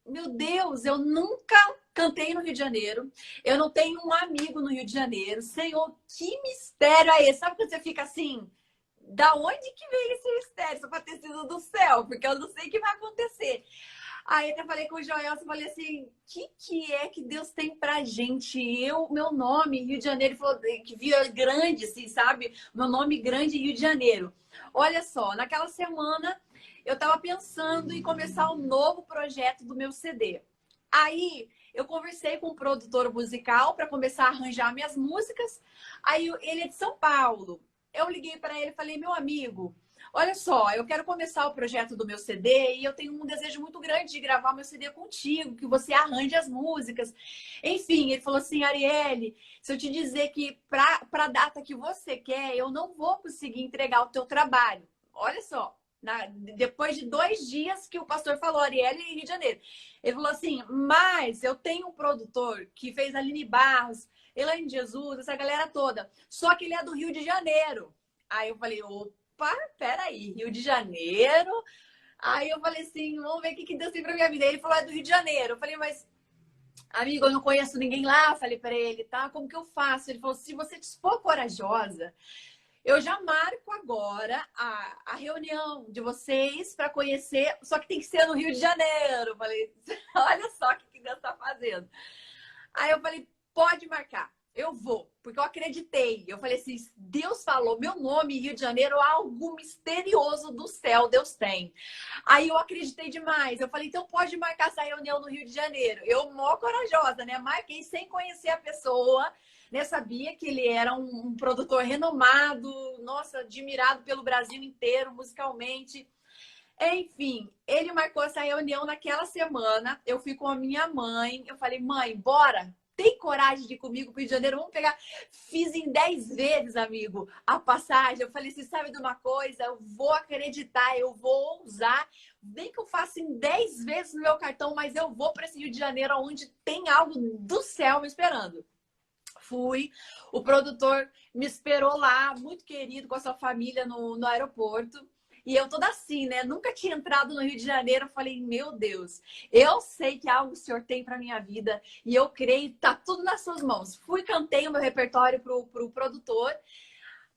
[SPEAKER 2] meu Deus, eu nunca cantei no Rio de Janeiro. Eu não tenho um amigo no Rio de Janeiro. Senhor, que mistério é esse? Sabe quando você fica assim, da onde que veio esse mistério? Só pode ter sido do céu, porque eu não sei o que vai acontecer. Aí até falei com o Joel, falei assim, o que é que Deus tem pra gente? Meu nome, Rio de Janeiro, ele falou que via grande, assim, sabe? Meu nome grande, Rio de Janeiro. Olha só, naquela semana eu tava pensando em começar um novo projeto do meu CD. Aí eu conversei com um produtor musical para começar a arranjar minhas músicas. Aí ele é de São Paulo. Eu liguei para ele e falei, meu amigo, olha só, eu quero começar o projeto do meu CD e eu tenho um desejo muito grande de gravar meu CD contigo, que você arranje as músicas. Enfim, ele falou assim, Arielle, se eu te dizer que para a data que você quer, eu não vou conseguir entregar o teu trabalho. Olha só, depois de 2 dias que o pastor falou, Arielle em Rio de Janeiro. Ele falou assim, mas eu tenho um produtor que fez Aline Barros, Elaine Jesus, essa galera toda. Só que ele é do Rio de Janeiro. Aí eu falei, opa, peraí, Rio de Janeiro? Aí eu falei assim, vamos ver o que Deus tem pra minha vida. Aí ele falou, é do Rio de Janeiro. Eu falei, mas, amigo, eu não conheço ninguém lá. Eu falei pra ele, tá? Como que eu faço? Ele falou, se você for corajosa, eu já marco agora a reunião de vocês para conhecer, só que tem que ser no Rio de Janeiro. Eu falei, olha só o que Deus tá fazendo. Aí eu falei, pode marcar, eu vou, porque eu acreditei. Eu falei assim, Deus falou meu nome, Rio de Janeiro, algo misterioso do céu Deus tem. Aí eu acreditei demais. Eu falei, então pode marcar essa reunião no Rio de Janeiro. Eu, mó corajosa, né? Marquei sem conhecer a pessoa, né? Sabia que ele era um produtor renomado, nossa, admirado pelo Brasil inteiro, musicalmente. Enfim, ele marcou essa reunião naquela semana. Eu fui com a minha mãe. Eu falei, mãe, bora? tem coragem de ir comigo pro Rio de Janeiro? Vamos pegar. Fiz em 10 vezes, amigo, a passagem. Eu falei, você sabe de uma coisa? Eu vou acreditar, eu vou ousar. Nem que eu faça em 10 vezes no meu cartão, mas eu vou para esse Rio de Janeiro, onde tem algo do céu me esperando. Fui, o produtor me esperou lá, muito querido, com a sua família no aeroporto. E eu toda assim, né? Nunca tinha entrado no Rio de Janeiro. Eu falei, meu Deus, eu sei que algo o Senhor tem para minha vida. E eu creio, tá tudo nas suas mãos. Fui, cantei o meu repertório pro produtor.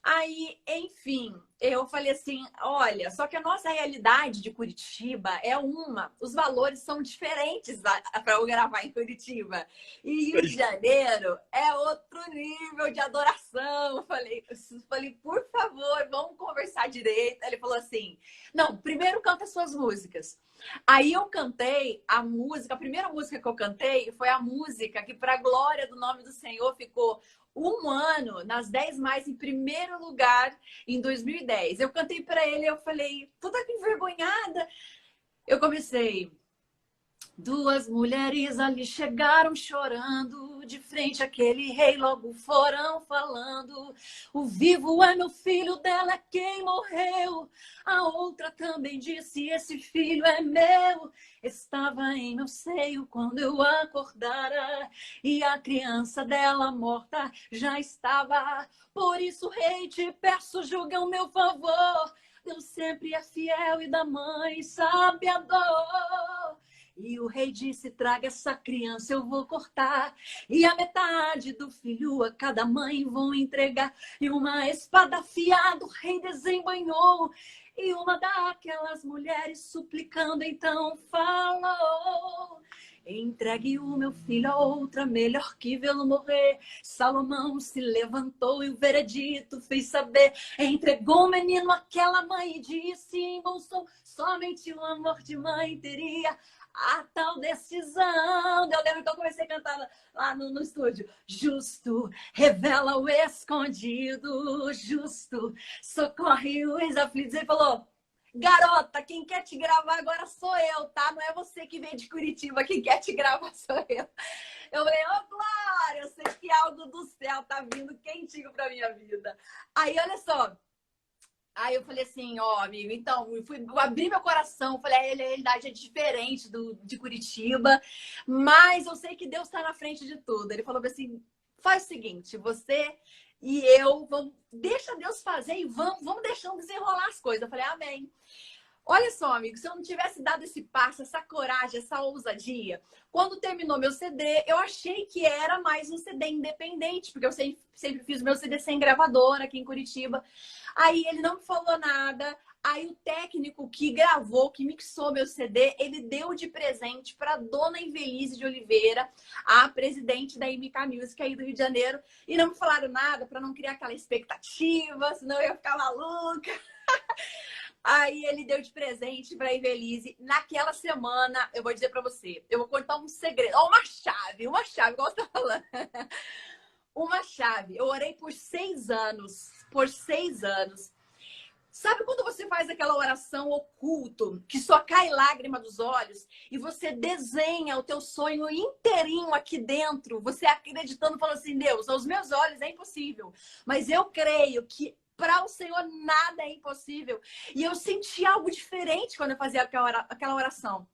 [SPEAKER 2] Aí, enfim, eu falei assim, olha, só que a nossa realidade de Curitiba é uma, os valores são diferentes para eu gravar em Curitiba. E Rio de Janeiro é outro nível de adoração. Eu falei, por favor, vamos conversar direito. Ele falou assim, não, primeiro canta suas músicas. Aí eu cantei a música, a primeira música que eu cantei foi a música que, para a glória do nome do Senhor, ficou um ano nas 10 mais em primeiro lugar em 2010. Eu cantei para ele, eu falei, toda envergonhada. Eu comecei. Duas mulheres ali chegaram chorando, de frente àquele rei logo foram falando. O vivo é meu filho, dela é quem morreu. A outra também disse, esse filho é meu. Estava em meu seio quando eu acordara, e a criança dela morta já estava. Por isso, rei, te peço, julga o meu favor. Deus sempre é fiel e da mãe sabe a dor. E o rei disse, traga essa criança, eu vou cortar. E a metade do filho a cada mãe vou entregar. E uma espada afiada o rei desembanhou. E uma daquelas mulheres suplicando então falou, entregue o meu filho a outra, melhor que vê-lo morrer. Salomão se levantou e o veredito fez saber. Entregou o menino àquela mãe e disse, embolsou, somente o amor de mãe teria a tal decisão. Eu lembro que eu comecei a cantar lá no estúdio. Justo revela o escondido, justo socorre os aflitos. Ele falou, garota, quem quer te gravar agora sou eu, tá? Não é você que veio de Curitiba, quem quer te gravar sou eu. Eu falei, ô Glória, eu sei que algo do céu tá vindo quentinho pra minha vida. Aí, olha só. Aí eu falei assim, ó, amigo, então, eu abri meu coração, falei, a realidade é diferente de Curitiba, mas eu sei que Deus está na frente de tudo. Ele falou assim, faz o seguinte, você e eu, deixa Deus fazer e vamos deixando desenrolar as coisas. Eu falei, amém. Olha só, amigo, se eu não tivesse dado esse passo, essa coragem, essa ousadia, quando terminou meu CD, eu achei que era mais um CD independente, porque eu sempre fiz meu CD sem gravadora aqui em Curitiba. Aí ele não me falou nada. Aí o técnico que gravou, que mixou meu CD, ele deu de presente para dona Invelise de Oliveira, a presidente da MK Music aí do Rio de Janeiro. E não me falaram nada para não criar aquela expectativa, senão eu ia ficar maluca. Aí ele deu de presente para a Invelise. Naquela semana, eu vou dizer para você, eu vou contar um segredo. Oh, uma chave, igual você tá falando. Uma chave. Eu orei por 6 anos. Por 6 anos. Sabe quando você faz aquela oração oculto, que só cai lágrima dos olhos, e você desenha o teu sonho inteirinho aqui dentro, você acreditando, falando assim, Deus, aos meus olhos é impossível, mas eu creio que para o Senhor nada é impossível. E eu senti algo diferente quando eu fazia aquela oração.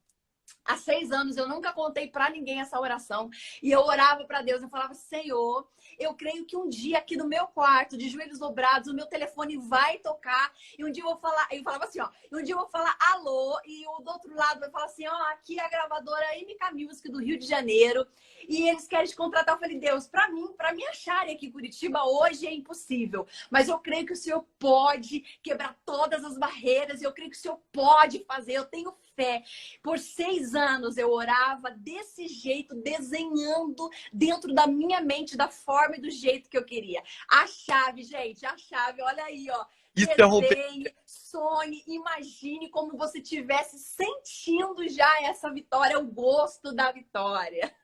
[SPEAKER 2] Há 6 anos eu nunca contei para ninguém essa oração. E eu orava para Deus, eu falava, Senhor, eu creio que um dia aqui no meu quarto, de joelhos dobrados, o meu telefone vai tocar. E um dia eu vou falar, eu falava assim, ó, e um dia eu vou falar alô, e o do outro lado vai falar assim, ó, aqui é a gravadora MK Music do Rio de Janeiro. E eles querem te contratar. Eu falei, Deus, para me acharem aqui em Curitiba hoje é impossível. Mas eu creio que o Senhor pode quebrar todas as barreiras. E eu creio que o Senhor pode fazer. Eu tenho fé. Por 6 anos eu orava desse jeito, desenhando dentro da minha mente, da forma e do jeito que eu queria. A chave, gente, a chave, olha aí, ó. Desenhe, sonhe, imagine como você estivesse sentindo já essa vitória, o gosto da vitória.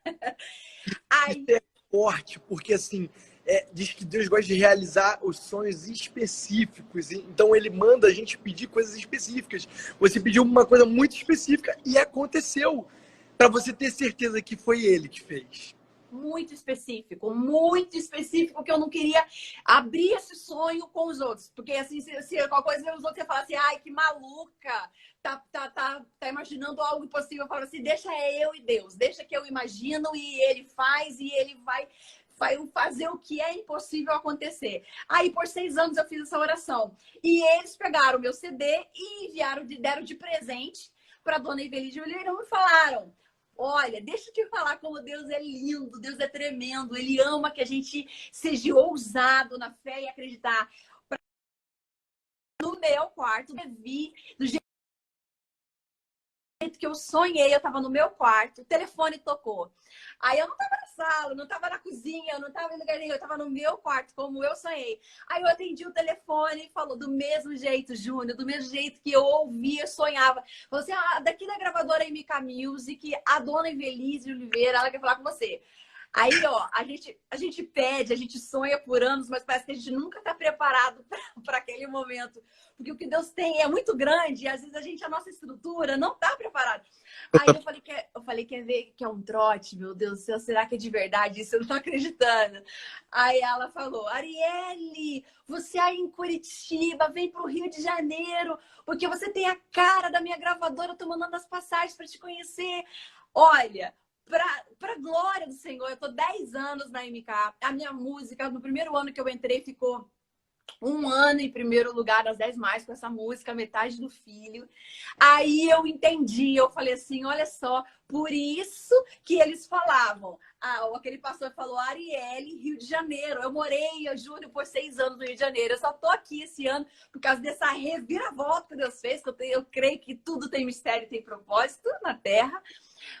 [SPEAKER 1] Aí... Isso é forte, porque assim, diz que Deus gosta de realizar os sonhos específicos. Então ele manda a gente pedir coisas específicas. Você pediu uma coisa muito específica e aconteceu. Para você ter certeza que foi ele que fez.
[SPEAKER 2] muito específico, que eu não queria abrir esse sonho com os outros. Porque, assim, se qualquer coisa os outros iam falar assim, ai, que maluca, tá imaginando algo impossível. Eu falo assim, deixa eu e Deus, deixa que eu imagino e ele faz e ele vai fazer o que é impossível acontecer. Aí, por 6 anos, eu fiz essa oração. E eles pegaram o meu CD e deram de presente para a dona Iveli de Oliveira e falaram: olha, deixa eu te falar como Deus é lindo, Deus é tremendo, Ele ama que a gente seja ousado na fé e acreditar. No meu quarto, eu vi do jeito que eu sonhei, eu tava no meu quarto, o telefone tocou. Aí eu não tava na sala, não tava na cozinha, eu não tava em lugar nenhum, eu tava no meu quarto, como eu sonhei. Aí eu atendi o telefone e falou, do mesmo jeito, Júnior, do mesmo jeito que eu ouvia, sonhava. Falou assim, daqui da gravadora MK Music, a dona Evelise Oliveira, ela quer falar com você. Aí, ó, a gente pede, a gente sonha por anos, mas parece que a gente nunca está preparado para aquele momento. Porque o que Deus tem é muito grande e às vezes a nossa estrutura não está preparada. Aí eu falei quer ver que é um trote, meu Deus do céu, será que é de verdade isso? Eu não tô acreditando. Aí ela falou, Arielle, você aí em Curitiba, vem para o Rio de Janeiro, porque você tem a cara da minha gravadora, eu tô mandando as passagens para te conhecer. Olha, para glória do Senhor, eu tô 10 anos na MK. A minha música, no primeiro ano que eu entrei, ficou 1 ano em primeiro lugar nas 10 mais com essa música, Metade do Filho. Aí eu entendi, eu falei assim, olha só, por isso que eles falavam. Aquele pastor falou, Arielle, Rio de Janeiro. Eu morei, eu juro, por 6 anos no Rio de Janeiro. Eu só tô aqui esse ano por causa dessa reviravolta que Deus fez. Eu creio que tudo tem mistério e tem propósito na Terra.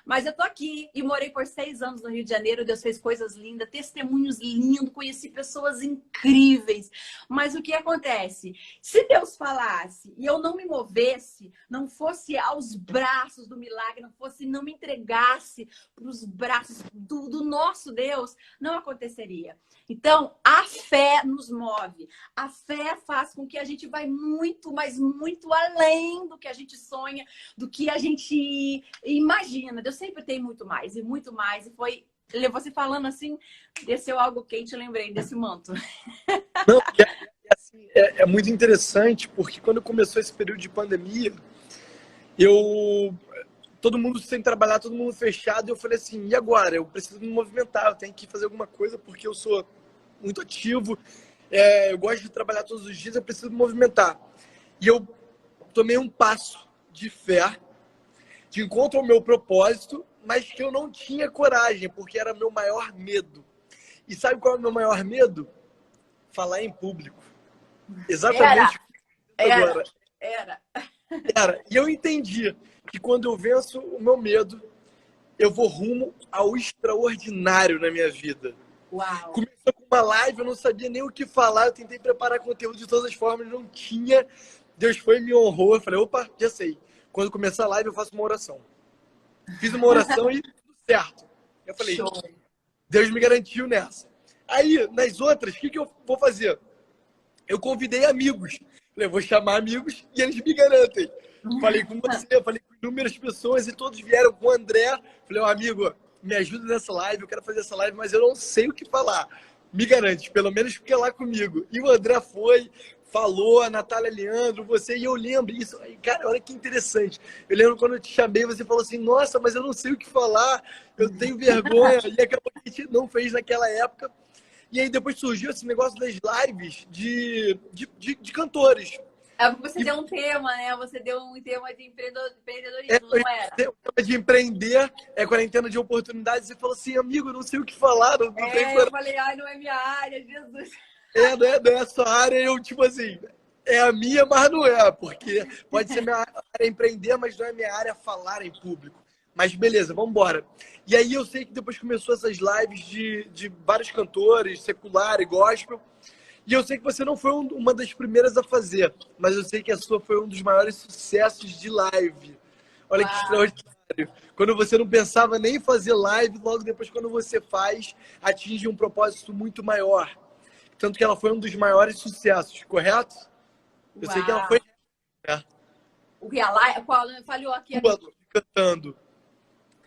[SPEAKER 2] Mas eu tô aqui e morei por 6 anos no Rio de Janeiro. Deus fez coisas lindas, testemunhos lindos, conheci pessoas incríveis. Mas o que acontece? Se Deus falasse e eu não me movesse, não fosse aos braços do milagre, não me entregasse para os braços do nosso Deus, não aconteceria. Então, a fé nos move. A fé faz com que a gente vai muito, mas muito além do que a gente sonha, do que a gente imagina. Deus sempre tem muito mais e muito mais. E foi, você falando assim, desceu algo quente, eu lembrei desse manto.
[SPEAKER 1] Não, assim, é muito interessante, porque quando começou esse período de pandemia, todo mundo sem trabalhar, todo mundo fechado, e eu falei assim, e agora? Eu preciso me movimentar, eu tenho que fazer alguma coisa, porque eu sou muito ativo, eu gosto de trabalhar todos os dias, eu preciso me movimentar. E eu tomei um passo de fé, de encontro ao meu propósito, mas que eu não tinha coragem, porque era meu maior medo. E sabe qual é o meu maior medo? Falar em público. Exatamente agora. Era. E eu entendi que quando eu venço o meu medo, eu vou rumo ao extraordinário na minha vida.
[SPEAKER 2] Uau.
[SPEAKER 1] Começou com uma live, eu não sabia nem o que falar, eu tentei preparar conteúdo de todas as formas, não tinha. Deus foi e me honrou. Eu falei, opa, já sei. Quando começar a live, eu faço uma oração. Fiz uma oração e tudo certo. Eu falei, show. Deus me garantiu nessa. Aí, nas outras, o que eu vou fazer? Eu convidei amigos. Falei, vou chamar amigos e eles me garantem. Falei com você, falei com inúmeras pessoas e todos vieram com o André. Falei, amigo, me ajuda nessa live, eu quero fazer essa live, mas eu não sei o que falar. Me garante, pelo menos fique lá comigo. E o André foi, falou, a Natália Leandro, você, e eu lembro isso. Cara, olha que interessante. Eu lembro quando eu te chamei, você falou assim, nossa, mas eu não sei o que falar, eu tenho vergonha. E acabou que a gente não fez naquela época. E aí depois surgiu esse negócio das lives de cantores.
[SPEAKER 2] Você deu um tema, né? Você deu um tema de empreendedorismo, não era?
[SPEAKER 1] De empreender, quarentena de oportunidades. Você falou assim, amigo, eu não sei o que falar. Não tem
[SPEAKER 2] eu falei, ai, não é minha área, Jesus.
[SPEAKER 1] Não é a sua área. Eu, tipo assim, é a minha, mas não é. Porque pode ser minha área empreender, mas não é minha área falar em público. Mas beleza, vamos embora. E aí eu sei que depois começou essas lives de vários cantores, secular e gospel. E eu sei que você não foi uma das primeiras a fazer, mas eu sei que a sua foi um dos maiores sucessos de live. Olha que extraordinário. Quando você não pensava nem em fazer live, logo depois, quando você faz, atinge um propósito muito maior. Tanto que ela foi um dos maiores sucessos, correto? Eu sei que ela foi.
[SPEAKER 2] O que? A live? Qual? Falhou aqui.
[SPEAKER 1] Cantando.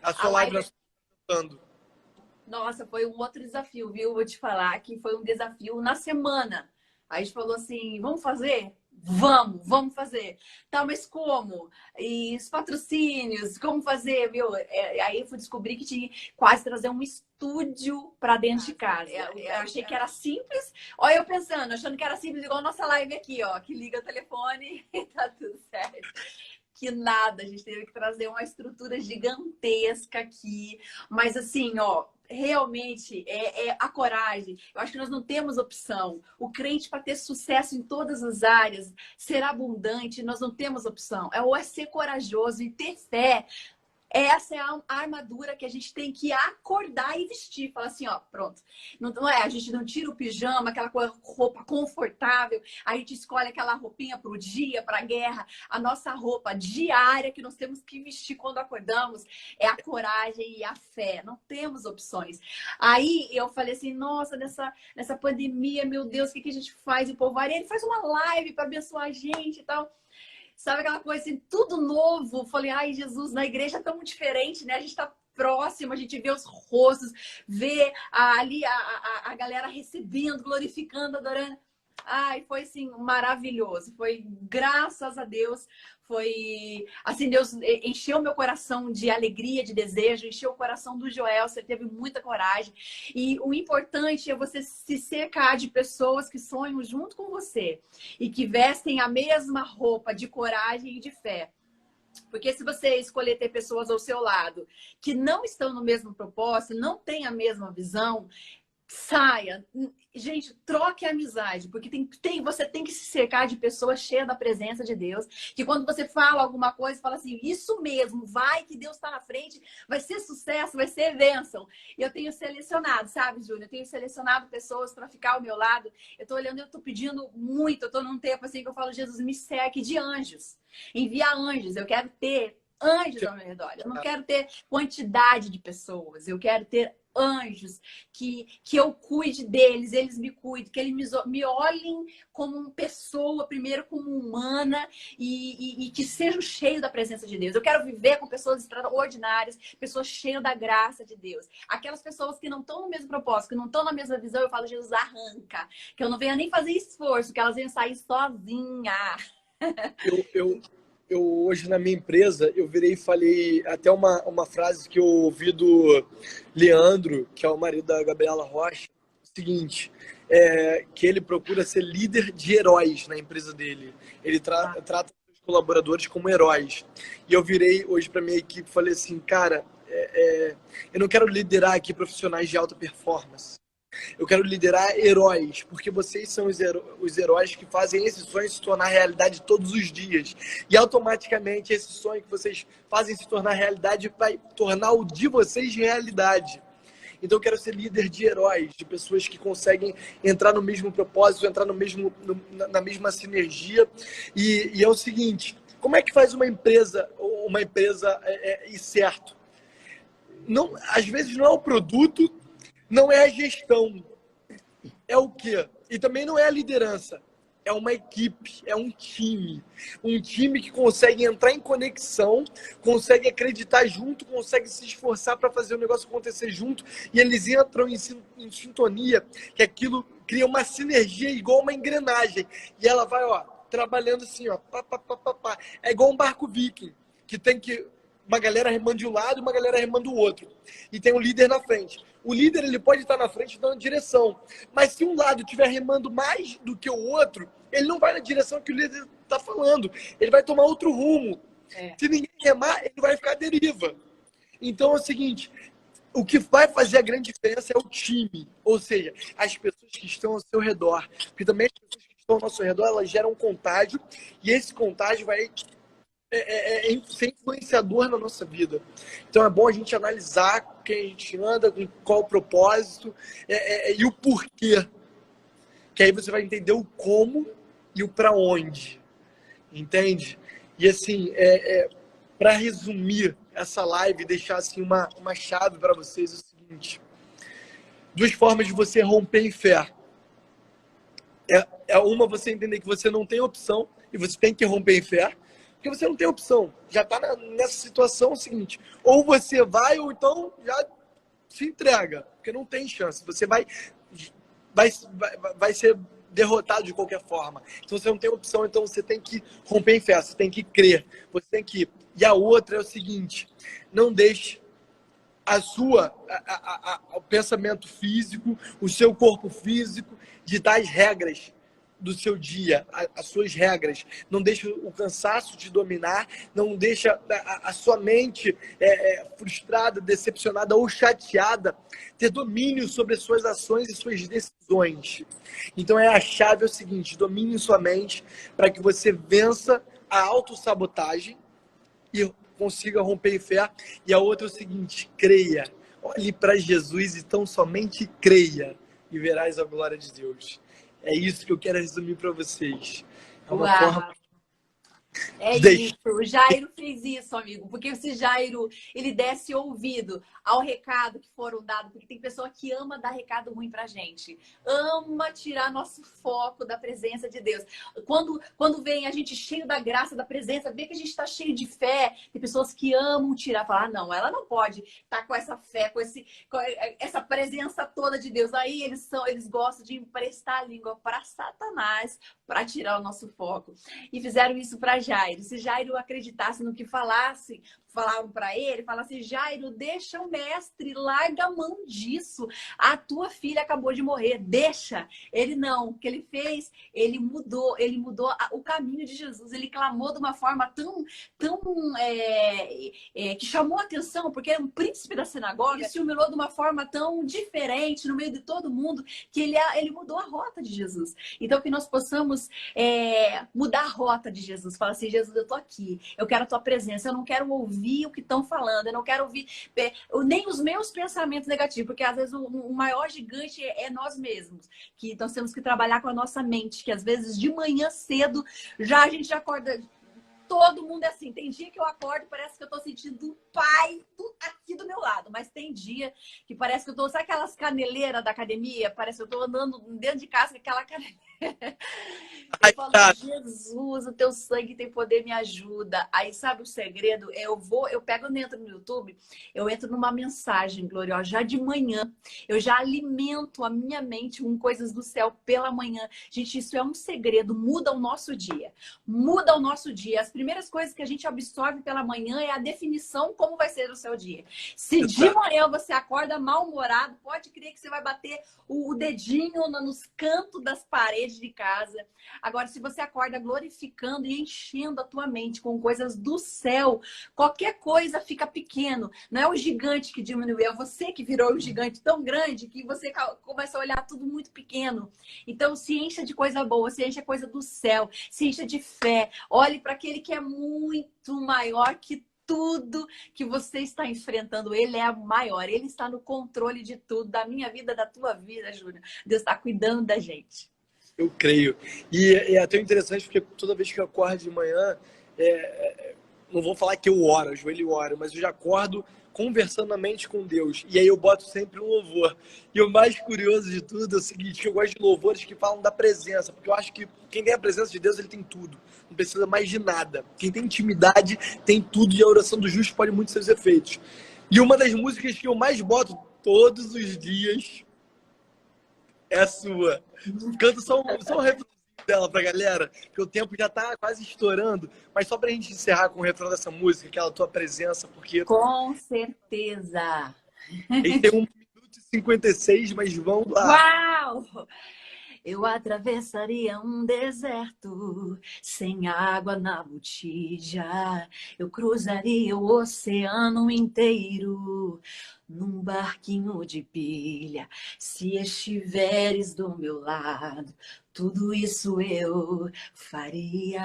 [SPEAKER 1] A sua live cantando.
[SPEAKER 2] Nossa, foi um outro desafio, viu? Vou te falar que foi um desafio na semana. Aí a gente falou assim, vamos fazer? Vamos fazer. Tá, mas como? E os patrocínios, como fazer, viu? Aí eu fui descobrir que tinha quase trazer um estúdio para dentro de casa. Eu achei que era simples. Olha eu pensando, achando que era simples, igual a nossa live aqui, ó, que liga o telefone e tá tudo certo. Que nada, a gente teve que trazer uma estrutura gigantesca aqui. Mas assim, ó, realmente é a coragem. Eu acho que nós não temos opção. O crente, para ter sucesso em todas as áreas, ser abundante, nós não temos opção. Ou é ser corajoso e ter fé. Essa é a armadura que a gente tem que acordar e vestir. Fala assim, ó, pronto. Não é, a gente não tira o pijama, aquela roupa confortável. A gente escolhe aquela roupinha para o dia, para a guerra. A nossa roupa diária que nós temos que vestir quando acordamos é a coragem e a fé. Não temos opções. Aí eu falei assim, nossa, nessa pandemia, meu Deus, o que a gente faz? E o povo, ele faz uma live para abençoar a gente e tal. Sabe aquela coisa assim, tudo novo? Falei, ai, Jesus, na igreja é tão diferente, né? A gente tá próximo, a gente vê os rostos, vê ali a galera recebendo, glorificando, adorando. Ai, foi assim, maravilhoso. Foi, graças a Deus, foi assim, Deus encheu meu coração de alegria, de desejo, encheu o coração do Joel, você teve muita coragem. E o importante é você se cercar de pessoas que sonham junto com você e que vestem a mesma roupa de coragem e de fé. Porque se você escolher ter pessoas ao seu lado que não estão no mesmo propósito, não têm a mesma visão, saia. Gente, troque a amizade, porque você tem que se cercar de pessoas cheias da presença de Deus, que quando você fala alguma coisa, fala assim, isso mesmo, vai que Deus está na frente, vai ser sucesso, vai ser bênção. E eu tenho selecionado, sabe, Júlia? Eu tenho selecionado pessoas para ficar ao meu lado. Eu estou olhando, eu estou pedindo muito, eu estou num tempo assim que eu falo, Jesus, me cerque de anjos. Envia anjos, eu quero ter anjos ao meu redor. Eu não quero ter quantidade de pessoas, eu quero ter anjos, que eu cuide deles, eles me cuidem, que eles me olhem como uma pessoa, primeiro como humana e que sejam cheios da presença de Deus. Eu quero viver com pessoas extraordinárias, pessoas cheias da graça de Deus. Aquelas pessoas que não estão no mesmo propósito, que não estão na mesma visão, eu falo, Jesus, arranca. Que eu não venha nem fazer esforço, que elas venham sair sozinhas.
[SPEAKER 1] Eu hoje na minha empresa, eu virei e falei até uma frase que eu ouvi do Leandro, que é o marido da Gabriela Rocha, o seguinte, que ele procura ser líder de heróis na empresa dele. Ele trata os colaboradores como heróis. E eu virei hoje para minha equipe e falei assim, cara, eu não quero liderar aqui profissionais de alta performance. Eu quero liderar heróis, porque vocês são os heróis que fazem esse sonho se tornar realidade todos os dias. E automaticamente esse sonho que vocês fazem se tornar realidade vai tornar o de vocês realidade. Então eu quero ser líder de heróis, de pessoas que conseguem entrar no mesmo propósito, entrar na mesma sinergia. E é o seguinte, como é que faz uma empresa ir certo? Não, às vezes não é o produto, não é a gestão, é o quê? E também não é a liderança, é uma equipe, é um time que consegue entrar em conexão, consegue acreditar junto, consegue se esforçar para fazer o negócio acontecer junto, e eles entram em sintonia, que aquilo cria uma sinergia igual uma engrenagem, e ela vai, ó, trabalhando assim, ó, pá, pá, pá, pá, pá. É igual um barco viking, que tem que uma galera remando de um lado e uma galera remando do outro. E tem um líder na frente. O líder, ele pode estar na frente dando direção. Mas se um lado estiver remando mais do que o outro, ele não vai na direção que o líder está falando. Ele vai tomar outro rumo. Se ninguém remar, ele vai ficar à deriva. Então é o seguinte, o que vai fazer a grande diferença é o time. Ou seja, as pessoas que estão ao seu redor. Porque também as pessoas que estão ao nosso redor, elas geram um contágio. E esse contágio vai ser influenciador na nossa vida. Então é bom a gente analisar quem a gente anda, com qual o propósito e o porquê. Que aí você vai entender o como e o para onde. Entende? E assim, para resumir essa live, deixar assim uma chave para vocês é o seguinte. 2 formas de você romper em fé. Uma, você entender que você não tem opção e você tem que romper em fé. Porque você não tem opção. Já está nessa situação seguinte. Ou você vai, ou então já se entrega. porque não tem chance. Você vai ser derrotado de qualquer forma. Então você não tem opção, então você tem que romper em fé, você tem que crer, você tem que... E a outra é o seguinte, não deixe o pensamento físico, o seu corpo físico, ditar as regras do seu dia, as suas regras. Não deixa o cansaço te dominar, não deixa a sua mente frustrada, decepcionada ou chateada ter domínio sobre as suas ações e suas decisões. Então a chave é o seguinte, domine sua mente para que você vença a autossabotagem e consiga romper em fé. E a outra é o seguinte, creia. Olhe para Jesus e tão somente creia e verás a glória de Deus. É isso que eu quero resumir para vocês. É uma forma...
[SPEAKER 2] É isso, o Jairo fez isso, amigo, porque se Jairo, ele desse ouvido ao recado que foram dados, porque tem pessoa que ama dar recado ruim pra gente, ama tirar nosso foco da presença de Deus. Quando vem a gente cheio da graça, da presença, vê que a gente tá cheio de fé, tem pessoas que amam tirar, falar, não, ela não pode estar com essa fé, com essa presença toda de Deus. Aí eles gostam de emprestar a língua para Satanás, para tirar o nosso foco. E fizeram isso para Jairo. Se Jairo acreditasse no que falavam para ele, falasse, Jairo, deixa o mestre, larga a mão disso. A tua filha acabou de morrer, deixa. Ele não. O que ele fez? Ele mudou o caminho de Jesus. Ele clamou de uma forma tão que chamou a atenção, porque era um príncipe da sinagoga, ele se humilhou de uma forma tão diferente no meio de todo mundo, que ele mudou a rota de Jesus. Então, que nós possamos mudar a rota de Jesus. Fala assim, Jesus, eu tô aqui, eu quero a tua presença, eu não quero ouvir o que estão falando, eu não quero ouvir nem os meus pensamentos negativos, porque às vezes o maior gigante é nós mesmos, que nós temos que trabalhar com a nossa mente, que às vezes de manhã cedo a gente já acorda. Todo mundo é assim. Tem dia que eu acordo e parece que eu tô sentindo um pai aqui do meu lado. Mas tem dia que parece que eu tô... Sabe aquelas caneleiras da academia? Parece que eu tô andando dentro de casa com aquela caneleira. Eu falo, Jesus, o teu sangue tem poder, me ajuda. Aí sabe o segredo? Eu pego dentro no YouTube, eu entro numa mensagem gloriosa já de manhã. Eu já alimento a minha mente com coisas do céu pela manhã. Gente, isso é um segredo. Muda o nosso dia. Muda o nosso dia. As primeiras coisas que a gente absorve pela manhã é a definição como vai ser o seu dia. Se de manhã você acorda mal-humorado, pode crer que você vai bater o dedinho nos cantos das paredes de casa. Agora, se você acorda glorificando e enchendo a tua mente com coisas do céu, qualquer coisa fica pequeno. Não é o gigante que diminuiu, é você que virou um gigante tão grande que você começa a olhar tudo muito pequeno. Então, se encha de coisa boa, se encha de coisa do céu, se encha de fé. Olhe para aquele que é muito maior que tudo que você está enfrentando. Ele é maior, ele está no controle de tudo, da minha vida, da tua vida, Júnior. Deus está cuidando da gente.
[SPEAKER 1] Eu creio. E é até interessante porque toda vez que eu acordo de manhã, não vou falar que eu oro, ajoelho e oro, mas eu já acordo conversando na mente com Deus. E aí eu boto sempre um louvor. E o mais curioso de tudo é o seguinte, que eu gosto de louvores que falam da presença, porque eu acho que quem tem a presença de Deus, ele tem tudo. Não precisa mais de nada. Quem tem intimidade tem tudo, e a oração do justo pode muito seus efeitos. E uma das músicas que eu mais boto todos os dias é a sua. Canta só um refrão dela pra galera, que o tempo já tá quase estourando, mas só pra gente encerrar com o refrão dessa música, aquela tua presença, porque...
[SPEAKER 2] Com certeza!
[SPEAKER 1] Eles têm 1 minuto e 56, mas vão lá.
[SPEAKER 2] Uau! Eu atravessaria um deserto sem água na botija. Eu cruzaria o oceano inteiro num barquinho de pilha. Se estiveres do meu lado, tudo isso eu faria.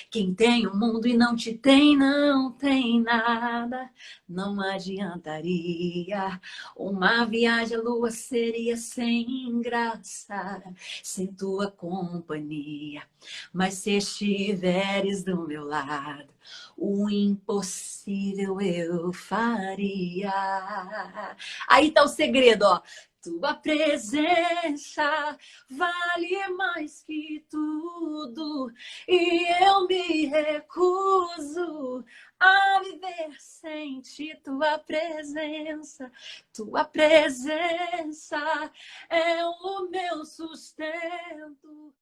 [SPEAKER 2] Quem tem o mundo e não te tem, não tem nada. Não adiantaria. Uma viagem à lua seria sem graça, sem tua companhia. Mas se estiveres do meu lado, o impossível eu faria. Aí tá o segredo, ó. Tua presença vale mais que tudo, e eu me recuso a viver sem ti. Tua presença é o meu sustento.